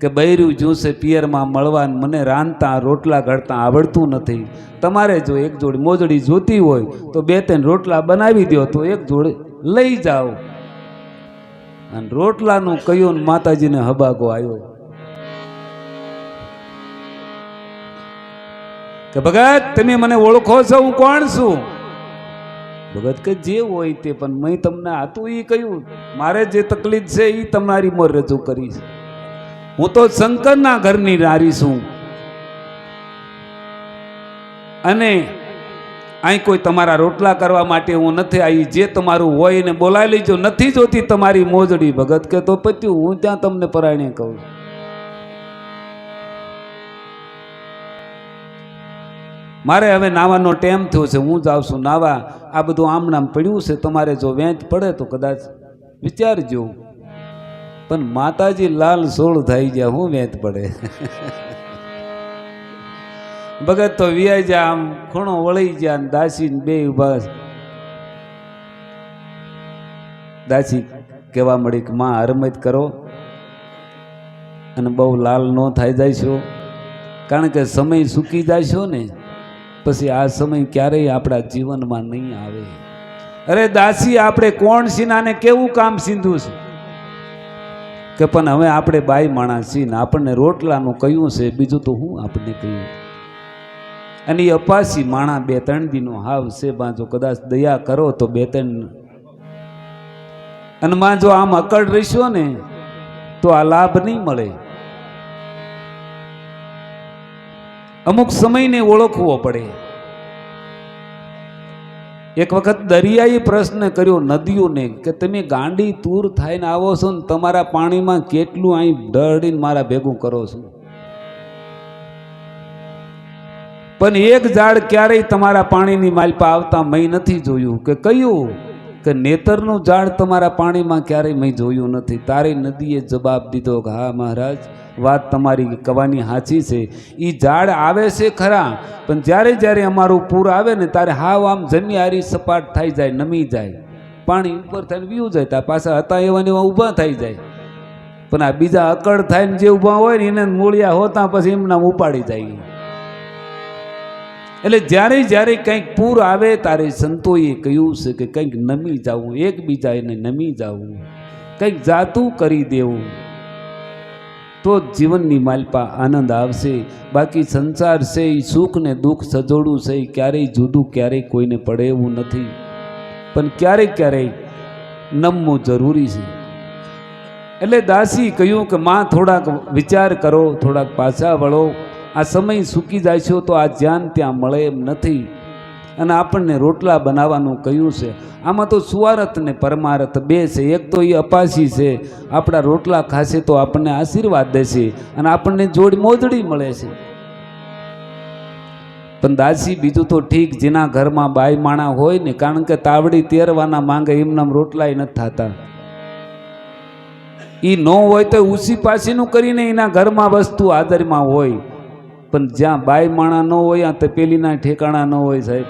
કે બૈરું જોશે પિયરમાં મળવા, મને રાંધતા રોટલા ઘડતા આવડતું નથી, તમારે જો એક જોડી મોજડી જોતી હોય તો 2-3 રોટલા બનાવી દો તો એક જોડી લઈ જાઓ. અને રોટલાનું કહ્યું માતાજીને હબાકો આવ્યો કે ભગત તમે મને ઓળખો છો, હું કોણ છું? ભગત કે જે હોય તે, પણ મેં તમને આતું એ કહ્યું, મારે જે તકલીફ છે એ તમારી મોર રજૂ કરીશ. હું તો શંકરના ઘરની નારી છું, અને અહીં કોઈ તમારા રોટલા કરવા માટે હું નથી આવી, જે તમારું હોય એને બોલાવી લેજો, નથી જોતી તમારી મોજડી. ભગત કે તો પત્યું, હું ત્યાં તમને પરાયણે કહું. મારે હવે નાવાનો ટાઈમ થયો છે, હું જાઉં છું નાવા. આ બધું આમ નામ પડ્યું છે, તમારે જો વેચ પડે તો કદાચ વિચારજો. પણ માતાજી લાલ સોળ થઈ ગયા, હું વેચ પડે. ભગત તો વિયાઈ જા, આમ ખૂણો વળી ગયા, દાસી બે ઉભા. દાસી કહેવા મળી કે માં હરમત કરો અને બહુ લાલ ન થઈ જાયશો, કારણ કે સમય સૂકી જાયશો ને પછી આ સમય ક્યારેય આપણા જીવનમાં નહીં આવે. અરે દાસી, આપણે કોણ સીનાને કેવું કામ સીધું છે કે પણ હવે આપણે બાઈ માણસ છીએ ને આપણને રોટલાનું કયું છે, બીજું તો હું આપણને કહ્યું. અને એ અપાસી માણા 2-3 દિનો હાવ છે બા, જો કદાચ દયા કરો તો 2-3. અને માં જો આમ અકડ રહીશો ને તો આ લાભ નહીં મળે. અમુક સમયને ઓળખવો પડે. એક વખત દરિયાએ પ્રશ્ન કર્યો નદીઓને કે તમે ગાંડી તૂર થઈને આવો છો ને તમારા પાણીમાં કેટલું અહીં ઢળીને મારા ભેગું કરો છો, પણ એક ઝાડ ક્યારેય તમારા પાણીની માલપા આવતા મેં નથી જોયું. કે કયું? કે નેતરનું ઝાડ તમારા પાણીમાં ક્યારેય મેં જોયું નથી. તારી નદીએ જવાબ દીધો કે હા મહારાજ, વાત તમારી કવાની સાચી છે. એ ઝાડ આવે છે ખરા, પણ જ્યારે જ્યારે અમારું પૂર આવે ને ત્યારે હાવ આમ જમી હારી સપાટ થઈ જાય, નમી જાય, પાણી ઉપર થઈને વીવું જાય, ત્યાં પાછા હતા એવા ને એવા ઊભા થઈ જાય. પણ આ બીજા અકડ થઈને જે ઊભા હોય ને એને મૂળિયા હોતા પછી એમના ઉપાડી જાય. એટલે જ્યારે જ્યારે કંઈક પૂર આવે ત્યારે સંતોએ કહ્યું છે કે કંઈક નમી જવું, એકબીજા એને નમી જવું, કંઈક જાતું કરી દેવું, તો જીવનની માલપા આનંદ આવશે. બાકી સંસાર છે એ સુખ ને દુઃખ સજોડું છે, એ ક્યારેય જુદું ક્યારેય કોઈને પડે એવું નથી, પણ ક્યારેક ક્યારેક નમવું જરૂરી છે. એટલે દાસી કહ્યું કે માં થોડાક વિચાર કરો, થોડાક પાછા વળો. આ સમય સૂકી જાય છે તો આ જ્ઞાન ત્યાં મળે એમ નથી. અને આપણને રોટલા બનાવવાનું કહ્યું છે. આમાં તો સુવારથ ને પરમારથ બે છે. એક તો એ અપાસી છે, આપણા રોટલા ખાશે તો આપણને આશીર્વાદ દેશે અને આપણને જોડ મોજડી મળે છે. પણ દાસી બીજું તો ઠીક, જેના ઘરમાં બાઈ માણા હોય ને, કારણ કે તાવડી તેરવાના માંગે એમનામ રોટલાય નથી થતા. એ ન હોય તો ઉસી પાસીનું કરીને એના ઘરમાં વસ્તુ આદરમાં હોય, પણ જ્યાં બાઈ માણા ન હોય ત્યાં તપેલીના ઠેકાણા ન હોય સાહેબ.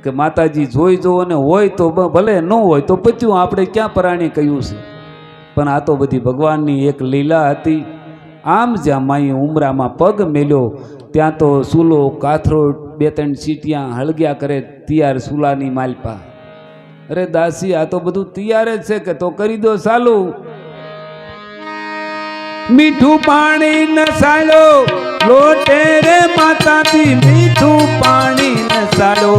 કે માતાજી જોઈ જો અને હોય તો ભલે, ન હોય તો પત્યું, આપણે ક્યાં પરાણી કહ્યું છે. પણ આ તો બધી ભગવાનની એક લીલા હતી. આમ જ્યાં માઈ ઉમરામાં પગ મેલ્યો ત્યાં તો સૂલો કાથરો 2-3 સીટિયા હળગ્યા કરે તૈયાર સૂલાની માલપા. અરે દાસી, આ તો બધું તૈયાર જ છે કે તો કરી દો ચાલુ. મીઠું પાણી નસાલો લોટે રે માતાથી, મીઠું પાણી નસાલો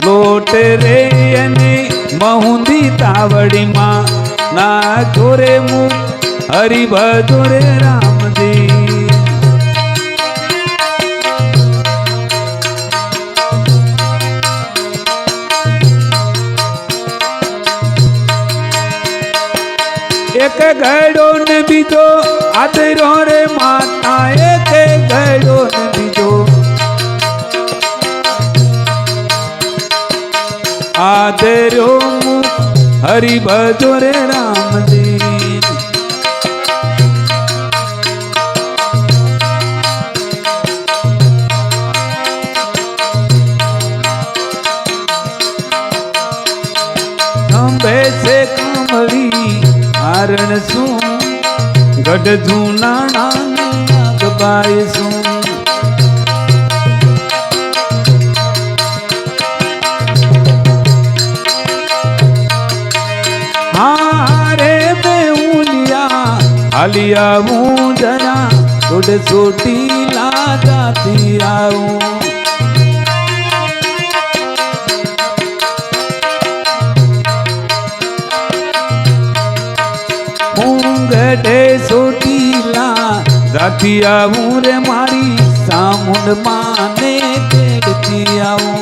લોટે રે એની મહુંદી તાવડીમાં, ના જોરે મુખ હરિભજો રે રામજી. એક ગળો ને બીજો આદરો રે માતા, એક ગળો ને બીજો આદરો હરિભજો રે રામજી. ખંભે છે કમળી કારણ શું, ગઢ જૂના નાગબાઈ શું. હારે બેઉલિયા હાલી આવું જરા, થોડે સોટી લાગાતી આવું. ગઢે સોટીલા જાતી આવું રે મારી, સામુંડ માને તેડતી આવું.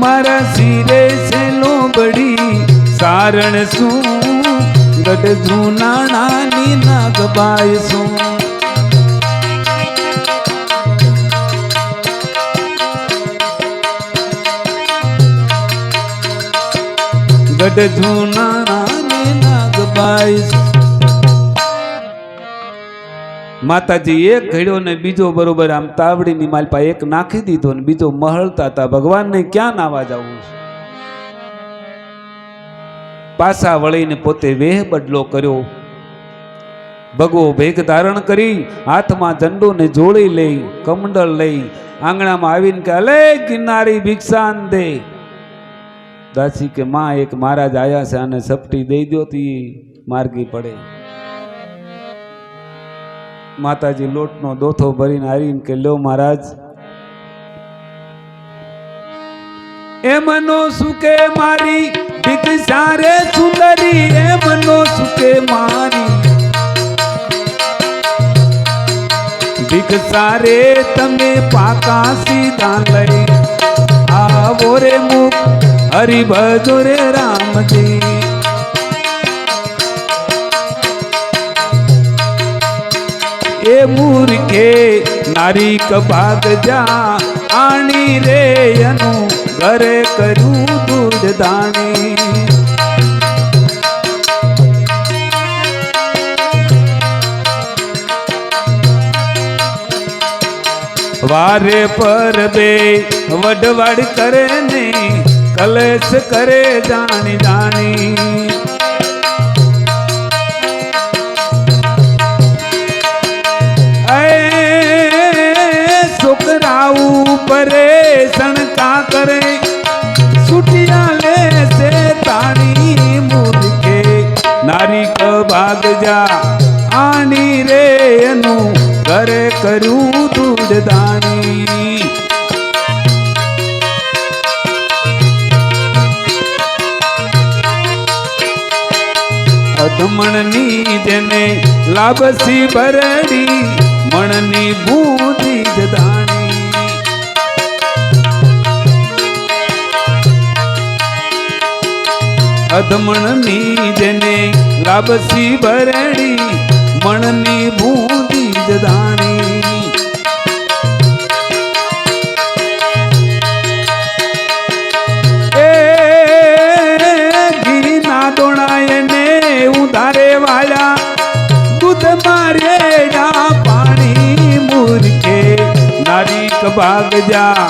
મારા શિરે છે લોબડી સારણ શું, ગઢ જૂના નાની નાગબાઈ શું. ગઢ જૂના નાગબાઈ માતાજી એક ઘડ્યો ને બીજો બરોબર આમ તાવડીની માલપા એક નાખી દીધો ને બીજો મહળતા હતા ભગવાનને ક્યાં નાવા જવું છે પાછા વળીને પોતે વેહ બદલો કર્યો ભગવો ભેગ ધારણ કરી હાથમાં ઝંડો ને જોડી લઈ કમંડળ લઈ આંગણામાં આવીને કે અલે ગિરનારી ભિક્ષાન દે દાસી કે માં એક મહારાજ આયા છે આને સપટી દઈ દો તી માર્ગી પડે માતાજી લોટનો દોથો ભરીને આવીને કે લ્યો મહારાજ એમનો સુકે મારી ભિક્ષા રે સુંદરી એમનો સુકે મારી ભિક્ષા રે તમે પાકા સીધા લઈ આવો રે મુખ હરિ ભજો રે રામજી એ મૂર્ખે નારી કભાગ જા આણી રે અનું ઘરે કર્યું દૂધ દાણી વારે પર બે વડવડ કરે ને કલેશ કરે જાણી જાણી છોકરાઓ પરે સણકા કરે સુટિયા લે છે તાણી મૂર્ખે નારી ક ભાગ જા આની રે એનું ઘરે કર્યું દૂધ દાણી અધમણની જેને લાભસી ભરડી મણની બૂંદી જદાણી અધમણની જેને લાભસી ભરડી મણની બૂંદી જદાણી એ ગીરના દોણાય ને ઉધારે વાળા દૂધ મારે પાણી મૂર્ખે નારી કભાગ જા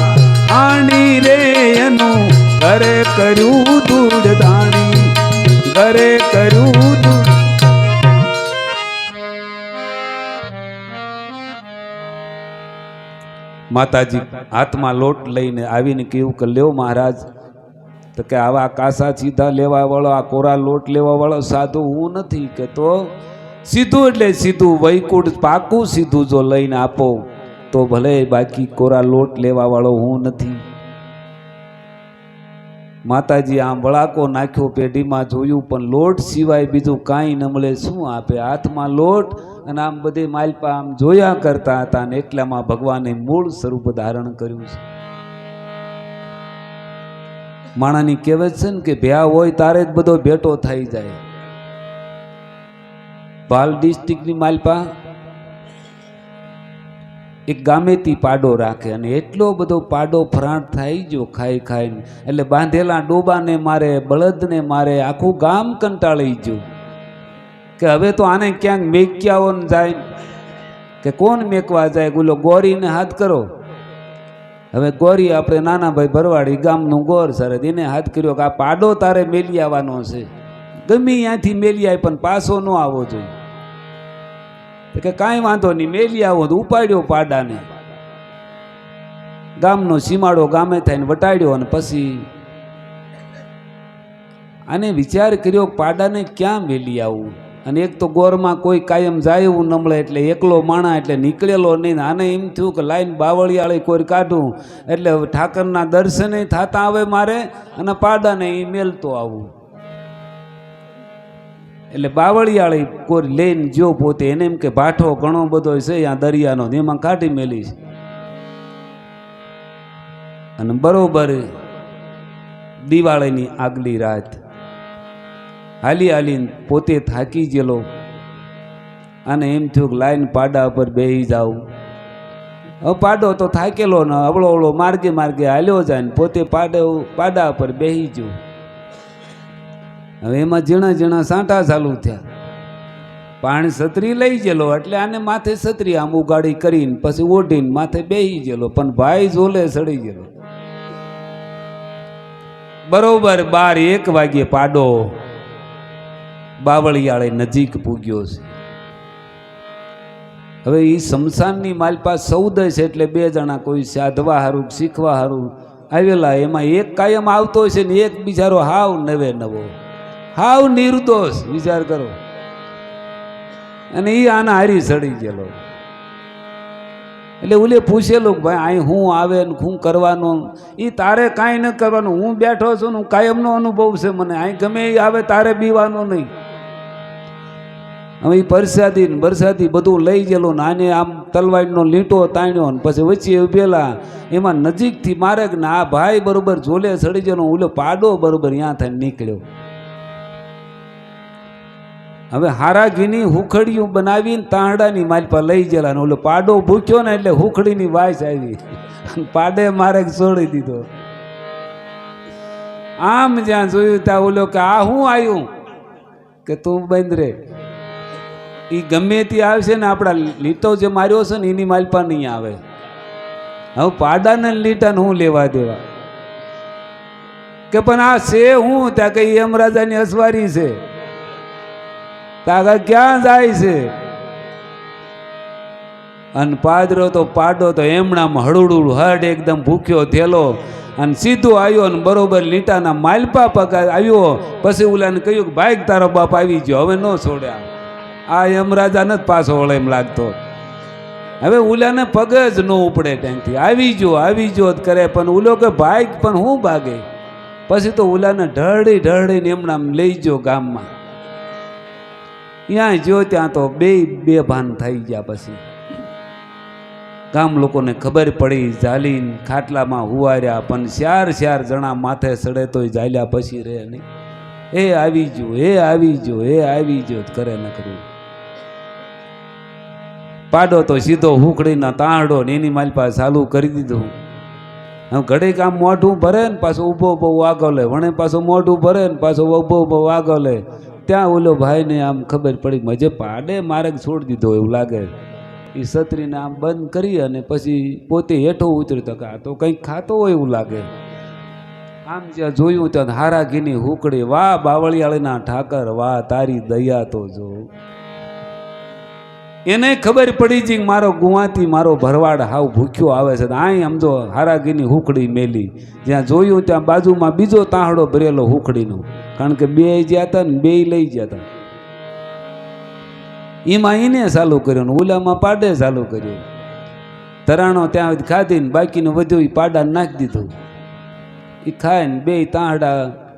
આણી રે એનું ઘરે કર્યું દૂધ દાણી ઘરે કર્યું દૂધ માતાજી હાથમાં લોટ લઈને આવીને કેવું કે લ્યો મહારાજ તો કે આવા કાસા સીધા લેવા વાળો આ કોરા લોટ લેવા વાળો સાધુ હું નથી કે તો સીધું એટલે સીધું વૈકુંઠ પાકું સીધું જો લઈને આપો તો ભલે બાકી કોરા લોટ લેવા વાળો હું નથી માતાજી આમ વળાકો નાખ્યો પેઢીમાં જોયું પણ લોટ સિવાય બીજું કાંઈ ન મળે શું આપે હાથમાં લોટ અને આમ બધી માલપા આમ જોયા કરતા હતા અને એટલામાં ભગવાને મૂળ સ્વરૂપ ધારણ કર્યું છે માણાની કહેવત છે ને કે ભ્યા હોય તારે જ બધો ભેટો થઈ જાય ભાલ ડિસ્ટ્રિક્ટની માલપા એક ગામેથી પાડો રાખે અને એટલો બધો પાડો ફરાટ થઈ ગયો ખાઈ ખાઈને એટલે બાંધેલા ડોબાને મારે બળદને મારે આખું ગામ કંટાળી ગયું કે હવે તો આને ક્યાંક મેક્યાઓ જાય કે કોણ મેકવા જાય બોલો ગોરીને હાથ કરો હવે ગોરી આપણે નાના ભાઈ ભરવાડી ગામનું ગોર સરદ એને હાથ કર્યો કે આ પાડો તારે મેલી આવવાનો છે ગમે ત્યાંથી મેલી આવે પણ પાછો ન આવવો જોઈએ કે કાંઈ વાંધો નહીં મેલી આવો તો ઉપાડ્યો પાડાને ગામનો સીમાડો ગામે થઈને વટાડ્યો અને પછી આને વિચાર કર્યો પાડાને ક્યાં મેલી આવું અને એક તો ગોરમાં કોઈ કાયમ જાય એવું નમળે એટલે એકલો માણા એટલે નીકળેલો નહીં આને એમ થયું કે લાઈન બાવળિયાળી કોઈ કાઢું એટલે ઠાકરના દર્શને થતા આવે મારે અને પાડાને એ મેલતો આવું એટલે બાવળિયાળી કોઈ લઈને જો પોતે એને એમ કે ભાઠો ઘણો બધો છે ત્યાં દરિયાનો એમાં કાઢી મેલીશ અને બરોબર દિવાળીની આગલી રાત હાલી હાલીને પોતે થાકી ગયેલો અને એમ થયું કે લાઈન પાડા પર બેસી જાઉં હવે પાડો તો થાકેલો ને અવળો અવળો માર્ગે માર્ગે હાલ્યો જાય ને પોતે પાડા પર બેસી ગયો હવે એમાં ઝીણા ઝીણા સાંટા ચાલુ થયા. પાણી છત્રી લઈ ગયેલો એટલે આને માથે છત્રી આમ ઉગાડી કરીને પછી ઓઢીને માથે બેસી ગયેલો, પણ ભાઈ ઝોલે સડી ગયેલો. બરોબર 12-1 વાગ્યે પાડો બાવળિયાળે નજીક પૂગ્યો છે. હવે એ શમશાનની માલપા 14 છે એટલે 2 જણા કોઈ સાધવા હારું શીખવા હારું આવેલા. એમાં એક કાયમ આવતો છે ને એક બિચારો હાવ નવે નવો, હાવ નિર્દોષ, વિચાર કરો. અને એ આના હારી સડી ગયેલો. એટલે ઓલે પૂછેલું કે ભાઈ અહીં હું આવે ને શું કરવાનું? એ તારે કાંઈ ન કરવાનું, હું બેઠો છું ને કાયમનો અનુભવ છે મને, અહીં ગમે એ આવે તારે બીવાનું નહીં. હવે એ બરસાદી બધું લઈ ગયેલું ને આને આમ તલવારનો લીંટો તાણ્યો ને પછી વચ્ચે ઉભેલા. એમાં નજીકથી મારે કે આ ભાઈ બરોબર ઝોલે સડી ગયેલો, ઓલો પાડો બરોબર ત્યાં થઈને નીકળ્યો. હવે હારા ઘીની હુખડીયું બનાવીને તાંડાની માલપા લઈ ગયેલા ને ઓલો પાડો ભૂખ્યો ને એટલે હુખડીની વાસ આવી, પાડે મારે છોડી દીધો. આમ જ્યાં જોયું ત્યાં ઓલો કે આ શું આવ્યું? કે તું બંધ રે, એ ગમે તે આવશે ને આપણા લીટો જે માર્યો છે ને એની માલપા નહીં આવે. હવે પાડાને લીટાને હું લેવા દેવા? કે પણ આ છે હું? ત્યાં કઈ યમરાજાની અસવારી છે, તાગા ક્યાં જાય છે? અને પાદરો તો પાડો તો એમણામાં હળુડું હડ એકદમ ભૂખ્યો થયેલો અને સીધો આવ્યો ને બરોબર લીટાના માલપા પગ આવ્યો. પછી ઓલાને કહ્યું કે ભાઈ તારો બાપ આવી ગયો, હવે ન છોડ્યા. આ યમરાજા નથી પાછો વળે એમ લાગતો. હવે ઓલાને પગ જ ન ઉપડે ત્યાંથી, આવી જો કરે. પણ ઓલો કે ભાઈ પણ હું ભાગે. પછી તો ઓલાને ઢળીને એમણામ લઈ ગયો ગામમાં. ત્યાં જો ત્યાં તો બે ભાન થઈ ગયા. પછી ગામ લોકોને ખબર પડી, ઝાલીને ખાટલામાં હુવાર્યા. પણ 4 જણા માથે સડે તોય ઝાલ્યા પછી રહે નહીં. એ આવી જો કરે ન કર્યું. પાડો તો સીધો હુકડીના તાંડો ને એની મારી પાસે ચાલુ કરી દીધું. આમ ઘડીક આમ મોઢું ભરે ને પાછો ઊભો વાગો લે, વણે પાછો મોઢું ભરે ને પાછો ઊભો વાગો લે. ત્યાં ઓલો ભાઈને આમ ખબર પડી મજે પાડે માર્ગ છોડી દીધો એવું લાગે. એ છત્રીને આમ બંધ કરી અને પછી પોતે હેઠો ઉતર્યો તો આ તો કંઈક ખાતો હોય એવું લાગે. આમ જ્યાં જોયું ત્યાં હારા ઘીની હુકડી, વાહ બાવળિયાળીના ઠાકર, વાહ તારી દયા તો જો. એને ખબર પડી છે કે મારો ગુવાથી મારો ભરવાડ હાવ ભૂખ્યો આવે છે. અહીં સમજો હારા ઘીની હુકડી મેલી. જ્યાં જોયું ત્યાં બાજુમાં બીજો તાહડો ભરેલો હુકડીનો, કારણ કે 2 જ્યાં હતા ને 2 લઈ ગયા હતા. એમાં એને ચાલુ કર્યો ને ઓલામાં પાડે ચાલુ કર્યો. તરાણો ત્યાં ખાધીને બાકીનું વધ્યું એ પાડાને નાખી દીધું. એ ખાઈને 2 તાહડા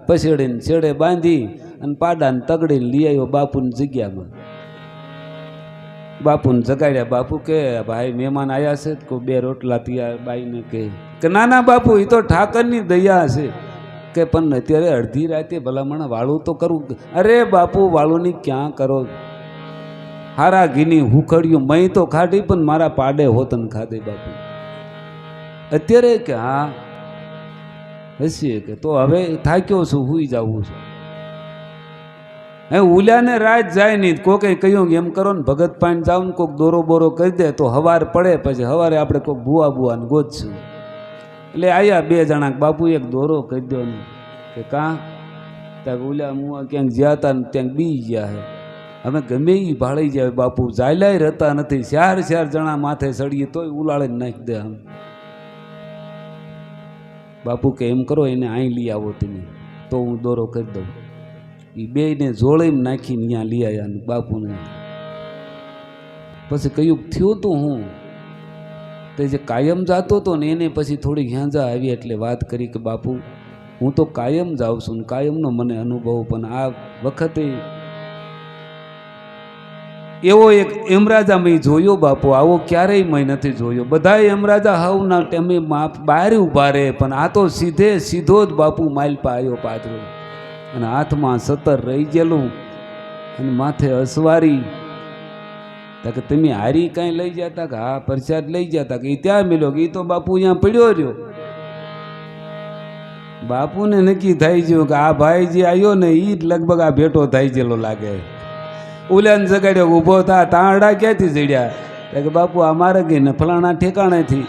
પછેડીને છેડે બાંધી અને પાડાને તગડીને લઈ આવ્યો બાપુની જગ્યામાં. બાપુને જગાડ્યા. બાપુ કે ભાઈ મહેમાન આવ્યા છે, કોઈ 2 રોટલા ત્યાં બાઈને કે ના બાપુ એ તો ઠાકરની દયા છે. કે પણ અત્યારે અડધી રાતે ભલામણ વાળું તો કરવું. અરે બાપુ વાળુંની ક્યાં કરો? હારા ઘીની હુખડ્યું મય તો ખાધી પણ મારા પાડે હોતન ખાધે બાપુ. અત્યારે કે હા હસીએ કે તો હવે થાક્યો છું, હુઈ જવું છું. હે ઉલ્યાને રાત જાય નહીં. કોકે કહ્યું એમ કરો ને ભગત પાણી જાવ ને કોઈક દોરો બોરો કરી દે તો હવાર પડે, પછી હવારે આપણે કોઈક ભૂવાને ગોતશું. એટલે આવ્યા 2 જણા, બાપુ એક દોરો કરી દો ને. કે કાં? ત્યાં ઉલ્યા મુઆ ક્યાંક જ્યાં હતા ને ત્યાં બી ગયા હે. અમે ગમે એ ભાળી જાય બાપુ, ચાલ્યા રહેતા નથી. 4 જણા માથે સડીએ તોય ઉલાળીને નાખી દે. આમ બાપુ કે એમ કરો એને અહીં લઈ આવો તમે તો હું દોરો કરી દઉં. એ 2ને જોડીને નાખીને ત્યાં લઈ આવ્યા બાપુને. પછી કયું થયું તું હું તે જે કાયમ જાતો હતો ને એને પછી થોડી ઝાંઝા આવી એટલે વાત કરી કે બાપુ હું તો કાયમ જાઉં છું ને કાયમનો મને અનુભવ, પણ આ વખતે એવો એક યમરાજા મેં જોયો બાપુ, આવો ક્યારેય મેં નથી જોયો. બધા યમરાજા હવના ટેમે બહાર ઊભા રહે, પણ આ તો સીધો જ બાપુ માલપા આવ્યો પાછળ અને હાથમાં 17 રહી ગયેલું અને માથે અસવારી. કે તમે હારી કાંઈ લઈ જતા? કે હા પ્રસાદ લઈ જતા. કે એ ત્યાં મિલ્યો? કે એ તો બાપુ અહીંયા પડ્યો રહ્યો. બાપુને નક્કી થઈ ગયું કે આ ભાઈ જે આવ્યો ને એ જ લગભગ આ ભેટો થઈ ગયેલો લાગે. ઉલાન જગાડ્યો, ઊભો થા, તાંડા ક્યાંથી જડ્યા? કે બાપુ અમારે ગઈ ને ફલાણા ઠેકાણેથી.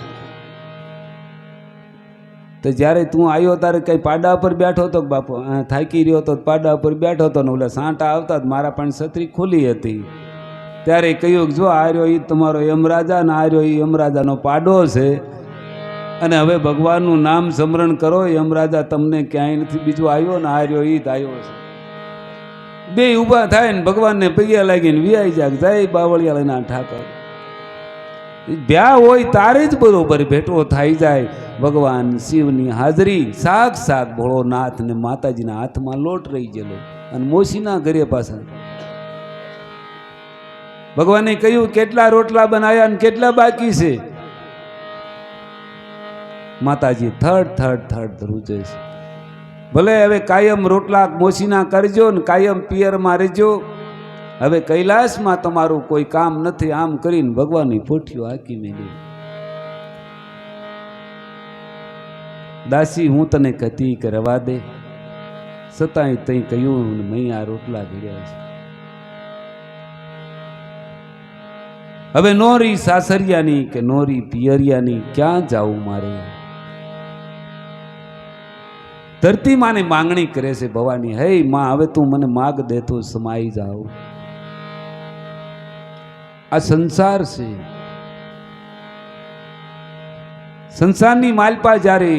તો જ્યારે તું આવ્યો તારે કઈ પાડા પર બેઠો હતો? બાપુ થાકી રહ્યો હતો, પાડા પર બેઠો હતો ને ઓલા સાંટા આવતા મારા પણ છત્રી ખુલ્લી હતી. ત્યારે કહ્યું જો આ રહ્યો એ તમારો યમરાજા ને આ રહ્યો એ યમરાજાનો પાડો છે, અને હવે ભગવાનનું નામ સ્મરણ કરો. યમરાજા તમને ક્યાંય નથી બીજો આવ્યો ને આ રહ્યો એ જ આવ્યો છે. બે ઊભા થાય ને ભગવાનને પગે લાગીને વિયાઈ જાય, જય બાવળિયા લઈને ઠાકર. બ્યા હોય તારે જ બરોબર ભેટો થઈ જાય. ભગવાન શિવની હાજરી, સાક્ષાત ભોળોનાથ ને માતાજીના હાથમાં લોટ રહી ગયેલો અને મોસીના ઘરે પાછા. ભગવાને કહ્યું કેટલા રોટલા બનાવ્યા અને કેટલા બાકી છે? માતાજી થડ થડ થડ ધ્રુજે છે. ભલે હવે કાયમ રોટલા મોસીના કરજો ને કાયમ પિયરમાં રહેજો, હવે કૈલાસમાં તમારું કોઈ કામ નથી. આમ કરીને ભગવાનની પોઠીઓ હાકી મેલી. દાસી હું તને કહેતી કે રવા દે, છતાંય તઈ કહ્યું મેં આ રોટલા ઘડ્યા છે. હવે નોરી સાસરિયાની કે નોરી પિયરિયાની ક્યાં જાવું મારે? ધરતી માને માંગણી કરે છે ભવાની, હે માં હવે તું મને માગ દે તો સમાઈ જાઉં. આ સંસાર છે. સંસારની માલપા જ્યારે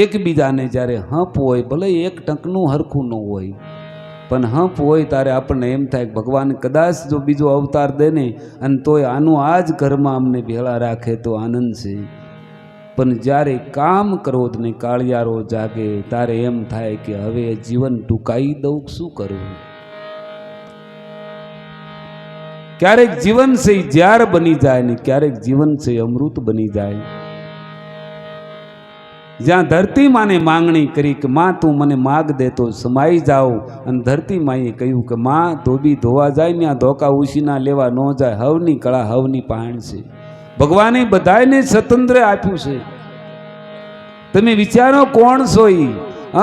એકબીજાને જ્યારે હંપ હોય, ભલે એક ટંકનું હરખું ન હોય, પણ હંપ હોય ત્યારે આપણને એમ થાય કે ભગવાન કદાચ જો બીજો અવતાર દે ને અને તોય આનું આ જ ઘરમાં અમને ભેળા રાખે તો આનંદ છે. પણ જ્યારે કામ ક્રોધ ને કાળિયારો જાગે ત્યારે એમ થાય કે હવે જીવન ટૂંકાઈ દઉં, શું કરું? ક્યારેક જીવન છે ઝાર બની જાય ને ક્યારેક જીવન છે અમૃત બની જાય. જ્યાં ધરતી માને માંગણી કરી કે માં તું મને માગ દે તો સમાઈ જાઓ, અને ધરતી માએ કહ્યું કે માં ધોબી ધોવા જાય ત્યાં ધોકા ઉછીના લેવા ન જાય. હવની કળા હવની પાણ છે. ભગવાને બધાને સ્વતંત્ર આપ્યું છે. તમે વિચારો કોણ છો?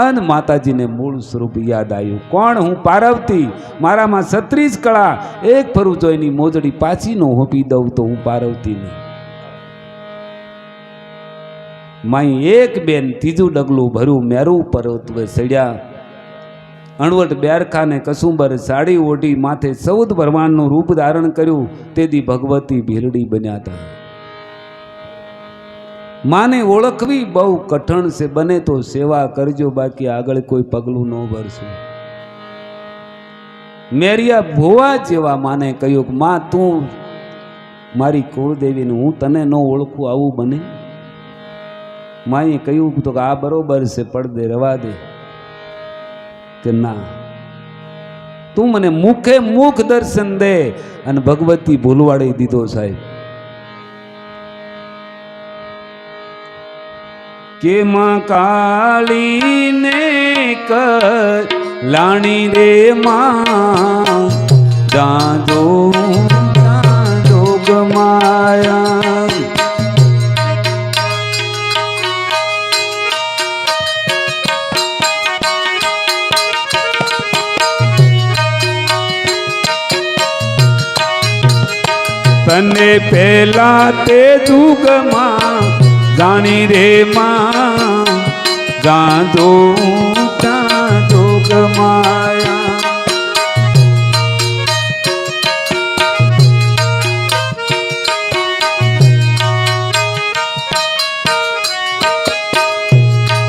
અન માતાજીને મૂળ સ્વરૂપ યાદ આવ્યું. કોણ? હું પાર્વતી. મારામાં 36 કળા. એક ફરું જો એની મોજડી પાછી નો હોપી દઉં તો હું પાર્વતી નહીં. માઈ એક બેન ત્રીજું ડગલું ભર્યું મેરું પર્વત સડ્યા. અણવટ બેરખાને કસુંબર સાડી ઓઢી માથે 14 બ્રહ્માંડનું રૂપ ધારણ કર્યું. તેથી ભગવતી ભીલડી બન્યા હતા. માને ઓળખવી બહુ કઠણ છે. બને તો સેવા કરજો, બાકી આગળ કોઈ પગલું ન ભરશો. મેરિયા ભોવા જેવા માને કહ્યું કે માં તું મારી કુળદેવીને હું તને ન ઓળખું, આવું બને? માએ કહ્યું તો કે આ બરોબર છે, પડદે રવા દે. કે ના, તું મને મુખે મુખ દર્શન દે. અને ભગવતી ભૂલવાડી દીધો સાહેબ. કે માં કાળીને લાણી રે માં જાજો જોગ માયા. તને પહેલા તે જુગમાં જાણી રે માં જાજો જોગ માયા.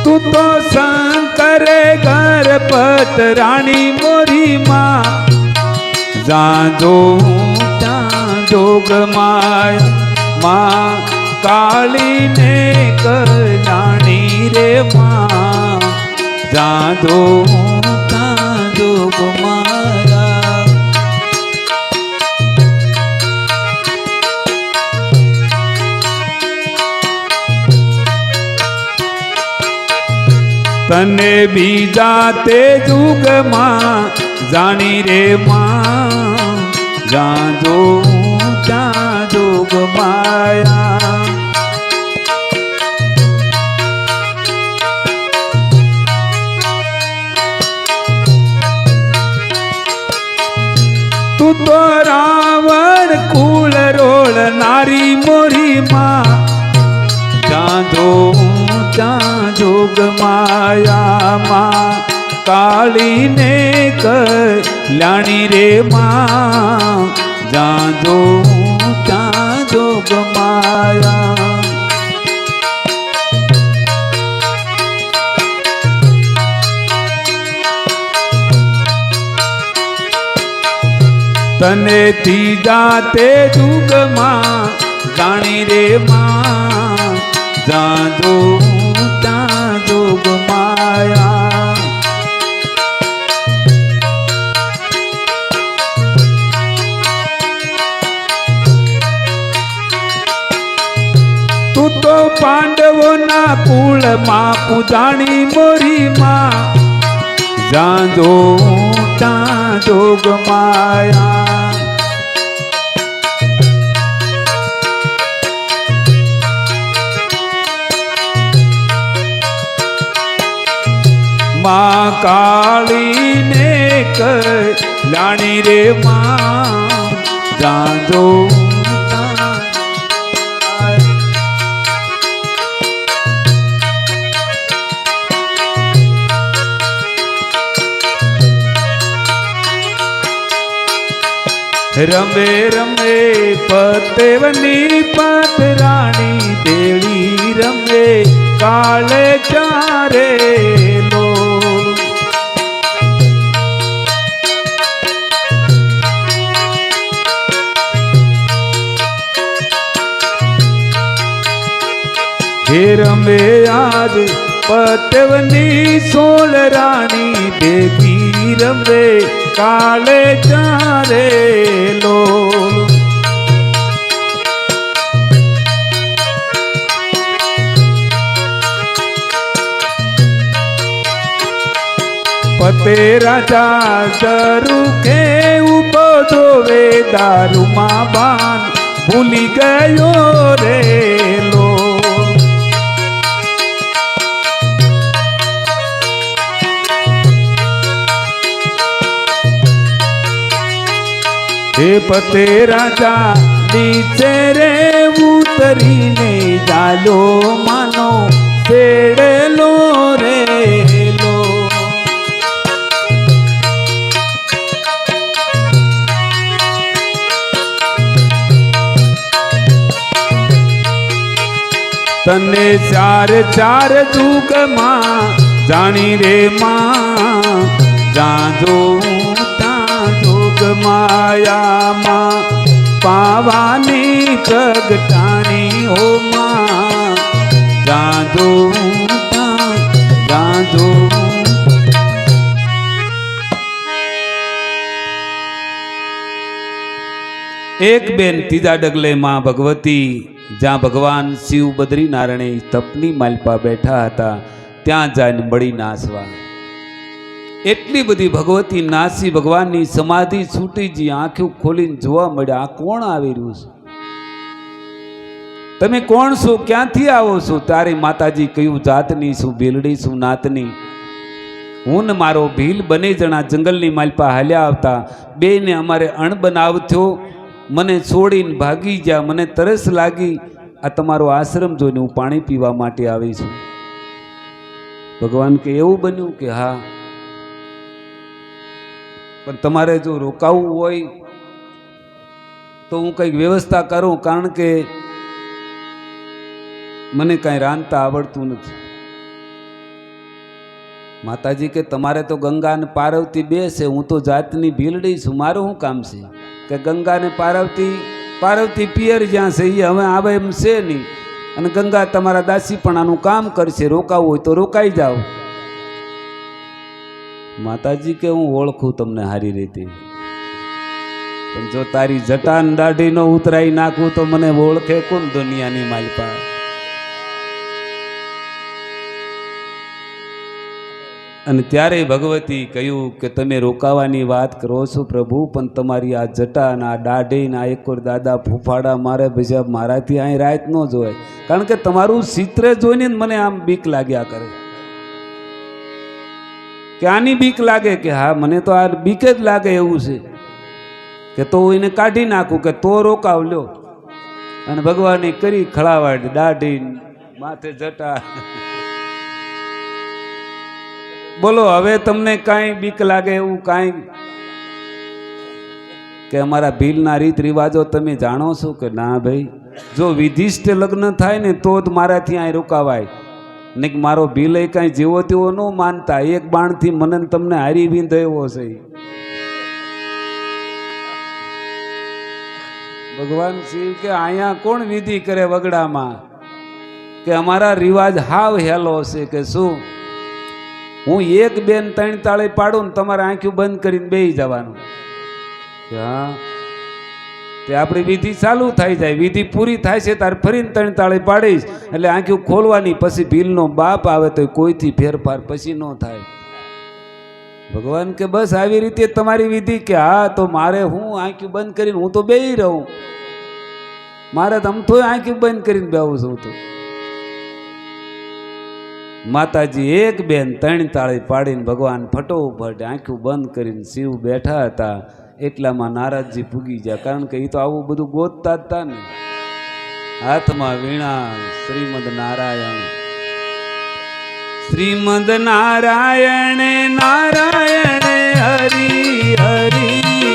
તું તો શંકરે ઘર પતરાણી મોરી માં જાજો જોગ માયા. માં કાળીને કલાણી રે માં જાજો જોગ માયા. તને બીજા તે જુગમાં જાણી રે માં જાજો જોગ માયા. નારી મોરી માં જ્યાં જોગ માયામાં કાળીને કલ્યાણી રે માં જ્યાં જોગ માયા તને ત્રીજા તે જુગમાં જાણી રે માં જ્યાં જોગ માયા તું તો પાંડવોના કુળમાં પૂજાણી મોરી માં જ્યાં જોગ માયા માં કાળીને કલ્યાણી રે માં જ્યાં રમે રમે પતેવની પતરાણી દેવી રમે કાલે ચારે લો હે રમે આજ પતવની સોળ રાણી દેવી રમે કાલે ચારે લો પતે રાજા દરુ કે ઉભો જોવે દારૂમાં બાન ભૂલી ગયો રે લો હે પતે રાજા નીચે રે ઉતરીને ચાલો માનો છેડેલો રે લો તને ચાર ચાર જુગમાં જાણી રે માં જાજો જોગ માયામાં પાવાની પ્રગટાણી હો માં જાજો એક બેન ત્રીજા ડગલે માં ભગવતી જ્યાં ભગવાન શિવ બદ્રીનારાયણ તપની માલપા બેઠા હતા ત્યાં જઈને મળી નાસવા એટલી બધી ભગવતી નાસી ભગવાનની સમાધિ છૂટી જી આંખો ખોલીને જોવા મળ્યા આ કોણ આવી રહ્યું છે તમે કોણ છો ક્યાંથી આવો છો તારી માતાજી કયું જાતની શું ભીલડી શું નાતની હું ને મારો ભીલ બને જણા જંગલની માલપા હાલ્યા આવતા બેને અમારે અણ બનાવથો મને છોડીને ભાગી ગયા મને તરસ લાગી આ તમારો આશ્રમ જોઈને હું પાણી પીવા માટે આવી છું ભગવાન કે એવું બન્યું કે હા પણ તમારે જો રોકાવું હોય તો હું કંઈક વ્યવસ્થા કરું કારણ કે મને કાંઈ રાંધતા આવડતું નથી માતાજી કે તમારે તો ગંગા અને પાર્વતી બે છે હું તો જાતની ભીલડી છું મારું શું કામ છે કે ગંગા ને પાર્વતી પિયર જ્યાં છે એ હવે આવે એમ છે નહીં અને ગંગા તમારા દાસી પણ આનું કામ કરશે રોકાવું હોય તો રોકાઈ જાઓ માતાજી કે હું ઓળખું તમને સારી રીતે પણ જો તારી જટાન દાઢી નો ઉતરાઈ નાખું તો મને ઓળખે કોણ દુનિયાની માલપા અને ત્યારે ભગવતી કહ્યું કે તમે રોકાવાની વાત કરો છો પ્રભુ પણ તમારી આ જટા ને આ દાઢી ને આ એકોર દાદા ફૂફાડા મારે ભજા મારાથી અહીં રાત ન જોવાય કારણ કે તમારું ચિત્ર જોઈને મને આમ બીક લાગ્યા કરે કે આની બીક લાગે કે હા મને તો આ બીક જ લાગે એવું છે કે તો એને કાઢી નાખું કે તો રોકાવ લ્યો અને ભગવાને કરી ખળાવાડ, દાઢી, માથે જટા. બોલો હવે તમને કાંઈ બીક લાગે એવું કાંઈ? કે અમારા ભીલના રીત રિવાજો તમે જાણો છો કે ના ભાઈ? જો વિધિષ્ઠ લગ્ન થાય ને તો જ મારાથી અહીં રોકાવાય, ને મારો ભીલ એ કાંઈ જેવો તેવો ન માનતા. એક બાણથી મને તમને હારી વિંધ એવો છે. ભગવાન શિવ કે અહીંયા કોણ વિધિ કરે વગડામાં? કે અમારા રિવાજ હાવ હેલો છે. કે શું? હું એક બેન 3 તાળી પાડું ને તમારે આંખું બંધ કરીને બેસી જવાનું. હા, તે આપણી વિધિ ચાલુ થઈ જાય, વિધિ પૂરી થાય છે તારે ફરીને 3 તાળી પાડીશ એટલે આંખું ખોલવાની. પછી ભીલનો બાપ આવે તો કોઈથી ફેરફાર પછી ન થાય. ભગવાન કે બસ આવી રીતે તમારી વિધિ? કે હા, તો મારે હું આંખું બંધ કરીને હું તો બેહી રહું, મારે તો આમ તો આંખું બંધ કરીને બેહું છું. તો માતાજી એક બેન 3 તાળી પાડીને ભગવાન ફટોફટ આંખું બંધ કરીને શિવ બેઠા હતા. એટલામાં નારદજી પૂગી ગયા, કારણ કે એ તો આવું બધું ગોતતા જ હતા ને. હાથમાં વીણા, શ્રીમદ નારાયણ, શ્રીમદ નારાયણ નારાયણ હરી હરી,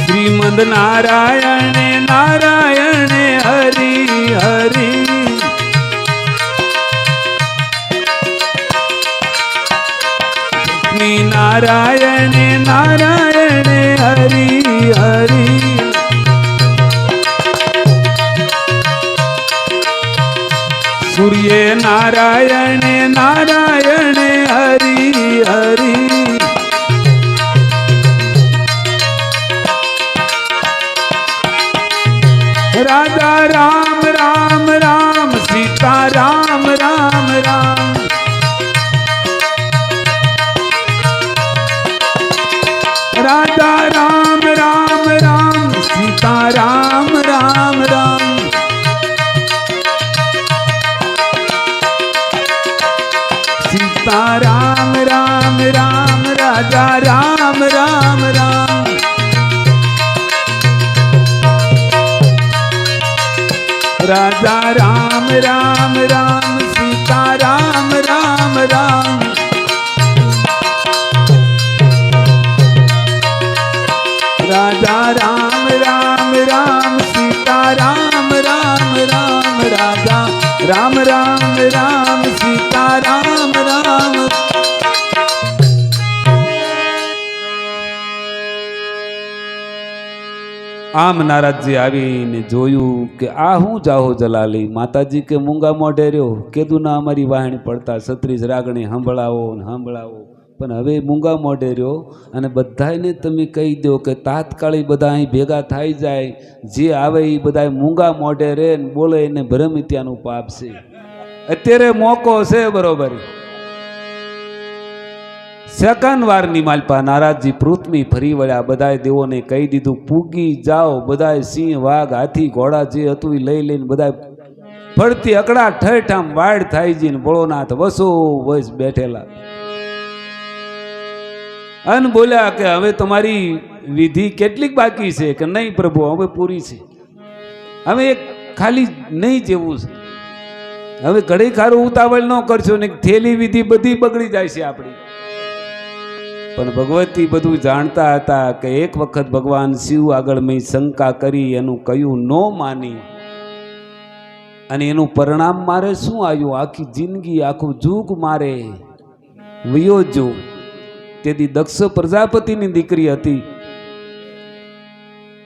શ્રીમદ નારાયણ નારાયણ હરી હરી, નારાયણ નારાયણ હરી હરી, સૂર્ય નારાયણ નારાયણ હરી હરી, રાધા રામ રામ રામ, સીતા રામ રામ રામ, રાધા રામ રામ રામ, સીતા રામ રામ રામ, સીતા રામ રામ રામ, રાધા રામ રામ રામ, રાધા રામ રામ રામ, સીતા રામ રામ રામ, રાધા રામ રામ રામ, સીતા રામ રામ રામ, રાધા રામ રામ રામ, સીતા રામ રામ. આમ નારદજી આવીને જોયું કે આ હું જાહો જલાલી. માતાજી કે મૂંગા મોઢે રહ્યો, કીધું ના અમારી વાહણી પડતા 36 રાગણી સંભળાવો ને સંભળાવો. પણ હવે મૂંગા મોઢે રહ્યો અને બધાને તમે કહી દો કે તાત્કાલિક બધા અહીં ભેગા થઈ જાય, જે આવે એ બધા મૂંગા મોઢે રહે ને બોલે એને ભ્રમિત્યાનું પાપ છે. અત્યારે મોકો છે બરોબર. સેકન્ડ વારની માલપા નારાજજી પૃથ્વી ફરી વળ્યા. બધાએ દેવોને કહી દીધું પૂગી જાઓ, બધાએ સિંહ વાઘ હાથી ઘોડા જે હતું એ લઈ લઈને બધા ફરતી અકડા ઠઠામ વાડ થાય જઈને ભોળોનાથ વસો વસ બેઠેલા અન બોલ્યા કે હવે તમારી વિધિ કેટલીક બાકી છે? કે નહીં પ્રભુ, હવે પૂરી છે, હવે એક ખાલી નહીં જેવું છે, હવે ઘડી ખારું ઉતાવળ ન કરશો ને થેલી વિધિ બધી બગડી જાય છે આપણી. પણ ભગવતી બધું જાણતા હતા કે એક વખત ભગવાન શિવ આગળ મેં શંકા કરી, એનું કયું ન માની અને એનું પરિણામ મારે શું આવ્યું? આખી જિંદગી આખું જુગ મારે વયો જો. તેથી દક્ષ પ્રજાપતિની દીકરી હતી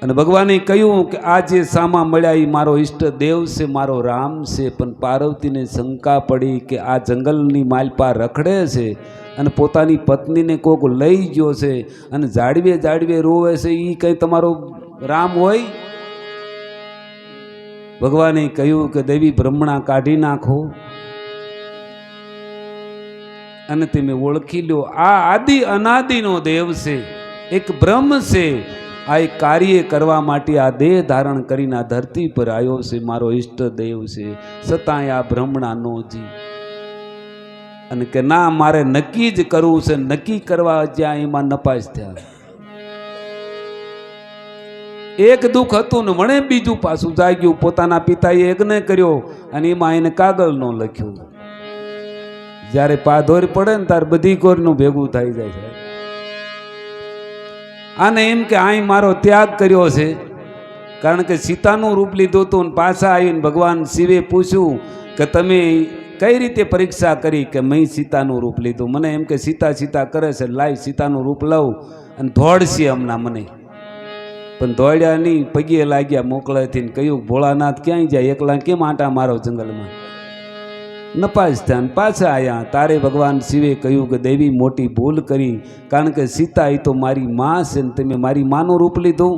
અને ભગવાને કહ્યું કે આ જે સામા મળ્યા એ મારો ઈષ્ટ દેવ છે, મારો રામ છે. પણ પાર્વતીને શંકા પડી કે આ જંગલની માલપા રખડે છે અને પોતાની પત્નીને કોક લઈ ગયો છે અને જાડવે જાડવે રોવે છે, એ કઈ તમારો રામ હોય? ભગવાને કહ્યું કે દેવી બ્રહ્મણા કાઢી નાખો અને તમે ઓળખી લો આ આદિ અનાદિનો દેવ છે, એક બ્રહ્મ છે. આ એક કાર્ય કરવા માટે આ દેહ ધારણ કરીને આ ધરતી પર આવ્યો છે, મારો ઈષ્ટ દેવ છે. છતાંય આ બ્રહ્મણા નો જી અને કે ના મારે નક્કી જ કરવું છે. નક્કી કરવા જ્યાં એમાં નપાસ થયા. એક દુઃખ હતું ને મને બીજું પાછું જાગ્યું. પોતાના પિતાએ યજ્ઞ કર્યો અને એમાં એને કાગળ નો લખ્યું. જ્યારે પાધોર પડે ને ત્યારે બધી કોરનું ભેગું થઈ જાય છે. આને એમ કે અહીં મારો ત્યાગ કર્યો છે, કારણ કે સીતાનું રૂપ લીધું હતું ને પાછા આવીને ભગવાન શિવે પૂછ્યું કે તમે કઈ રીતે પરીક્ષા કરી કે મેં સીતાનું રૂપ લીધું. મને એમ કે સીતા સીતા કરે છે, લાઈ સીતાનું રૂપ લઉં અને દોડશે હમણાં મને. પણ દોડ્યા નહીં, પગે લાગ્યા મોકળેથી ને કહ્યું ભોળાનાથ ક્યાંય જાય, એકલા કેમ આંટા મારો જંગલમાં. નપાસ થયા પાછા આવ્યા. તારે ભગવાન શિવે કહ્યું કે દેવી મોટી ભૂલ કરી, કારણ કે સીતા એ તો મારી માં છે ને તમે મારી માનું રૂપ લીધું.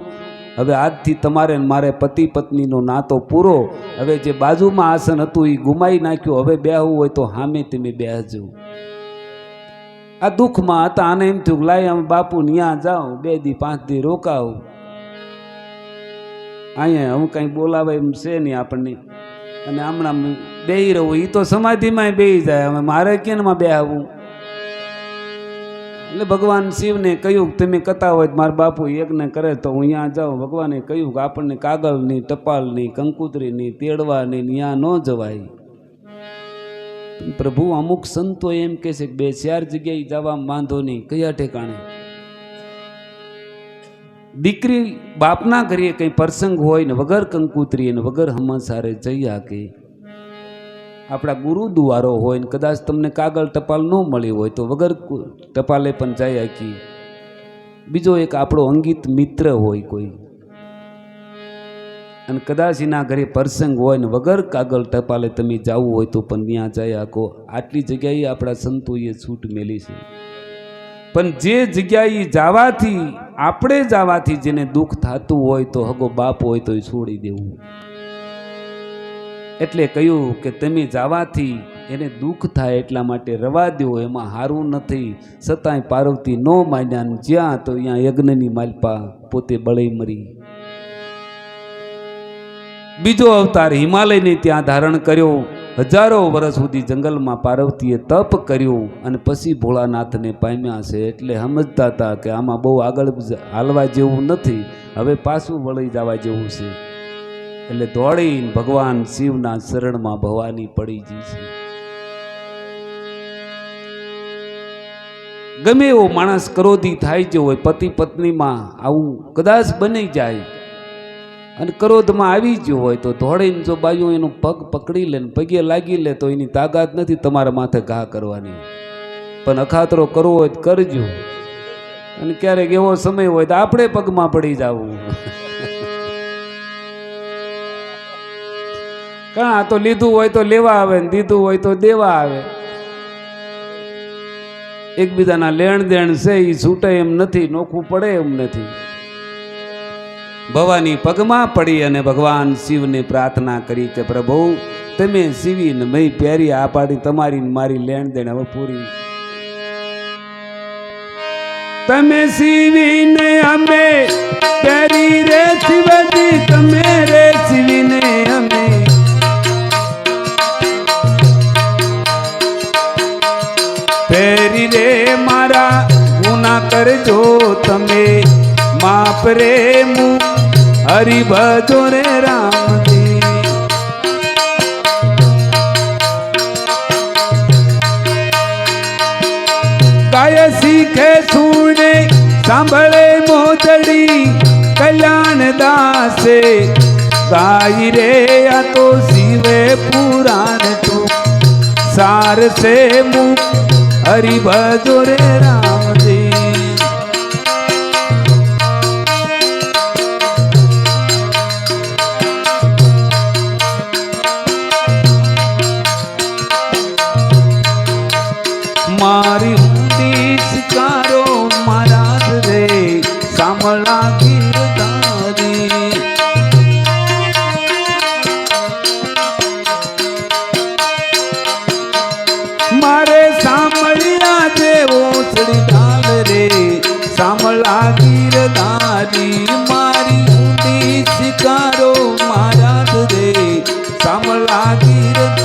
હવે આજથી તમારે મારે પતિ પત્નીનો નાતો પૂરો. હવે જે બાજુમાં આસન હતું એ ગુમાઈ નાખ્યું. હવે બેહવું હોય તો સામે તમે બેહજો. આ દુઃખમાં હતા. આને એમ થયું લાય અમે બાપુ ન્યા જાઉં, 2 દી 5 દી રોકાવ. અહીંયા હું કઈ બોલાવે એમ છે નહીં આપણને. અને હમણાં બેહી રહું, એ તો સમાધિમાં બેહી જાય. હવે મારે કેનમાં બેહવું? એટલે ભગવાન શિવને કહ્યું તમે કથા હોય મારા બાપુ યજ્ઞ કરે તો હું અહીંયા જાઉં. ભગવાને કહ્યું કે આપણને કાગળની, ટપાલની, કંકુતરીની, તેડવાની ત્યાં ન જવાય. પ્રભુ અમુક સંતો એમ કહે છે કે 2-4 જગ્યાએ જવા વાંધો નહીં, કયા ઠેકાણે? દીકરી બાપના ઘરે કઈ પ્રસંગ હોય ને વગર કંકુતરી ને વગર હમસારે જઈ આકે. આપણા ગુરુદ્વારો હોય ને કદાચ તમને કાગળ ટપાલ ન મળી હોય તો વગર ટપાલે પણ જઈ આકી. બીજો એક આપણો અંગિત મિત્ર હોય કોઈ, અને કદાચ એના ઘરે પ્રસંગ હોય ને વગર કાગળ ટપાલે તમે જવું હોય તો પણ ત્યાં જઈ આકો. આટલી જગ્યાએ આપણા સંતોએ છૂટ મેલી છે. પણ જે જગ્યાએ જવાથી, આપણે જવાથી જેને દુઃખ થતું હોય તો હગો બાપ હોય તો એ છોડી દેવું. એટલે કહ્યું કે તમે જવાથી એને દુઃખ થાય એટલા માટે રવા દો, એમાં હારું નથી. છતાંય પાર્વતી નો માન્યા. જ્યાં તો અહીંયા યજ્ઞની માલપા પોતે બળી મરી. બીજો અવતાર હિમાલયને ત્યાં ધારણ કર્યો. હજારો વર્ષ સુધી જંગલમાં પાર્વતીએ તપ કર્યું અને પછી ભોળાનાથને પામ્યા છે. એટલે સમજતા હતા કે આમાં બહુ આગળ હાલવા જેવું નથી, હવે પાછું વળી જવા જેવું છે. એટલે દોડીને ભગવાન શિવના શરણમાં ભવાની પડી ગઈ છે. ગમે એવો માણસ ક્રોધી થાય જ હોય, પતિ પત્નીમાં આવું કદાચ બની જાય અને ક્રોધમાં આવી ગયો હોય તો દોડીને જો બાયું એનું પગ પકડી લે ને પગે લાગી લે તો એની તાકાત નથી તમારા માથે ઘા કરવાની. પણ અખાતરો કરવો હોય તો કરજો. અને ક્યારેક એવો સમય હોય તો આપણે પગમાં પડી જવું. કાં તો લીધું હોય તો લેવા આવે ને દીધું હોય તો દેવા આવે. એકબીજાના લેણ દેણ છે એ છૂટે એમ નથી, નોખું પડે એમ નથી. ભવાની પગમાં પડી અને ભગવાન શિવને પ્રાર્થના કરી કે પ્રભુ તમે શિવીને મેં પ્યારી આ પાડી, તમારી મારી લેણ દેણ હવે પૂરી. તમે શિવીને અમે પ્યારી રે શિવજી, તમે રે શિવીને અમે પ્યારી રે. મારા ગુના કરજો તમે માપ રે, મુખ હરિ ભજો રે રામજી. ગાય શીખે સુને સાંભળે મોજડી, કલ્યાણ દાસે ગાય રે. આ તો શિવે પુરાણ તું સાર સે મુખ હરિ ભજો રે રામજી. મારી ઊંડી શિકારો મારા રે સાંભળા ગીરધારી. મારે સાંભળ્યા જેવો શ્રી ઢાલ રે સાંભળા ગીરધારી. મારી ઊંડી શિકારો મારા રે સાંભળા ગીરધારી.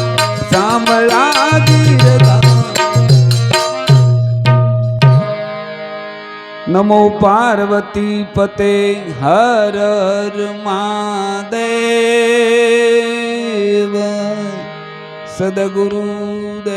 નમો પાર્વતી પતે હર હર મહાદેવ સદગુરુદેવ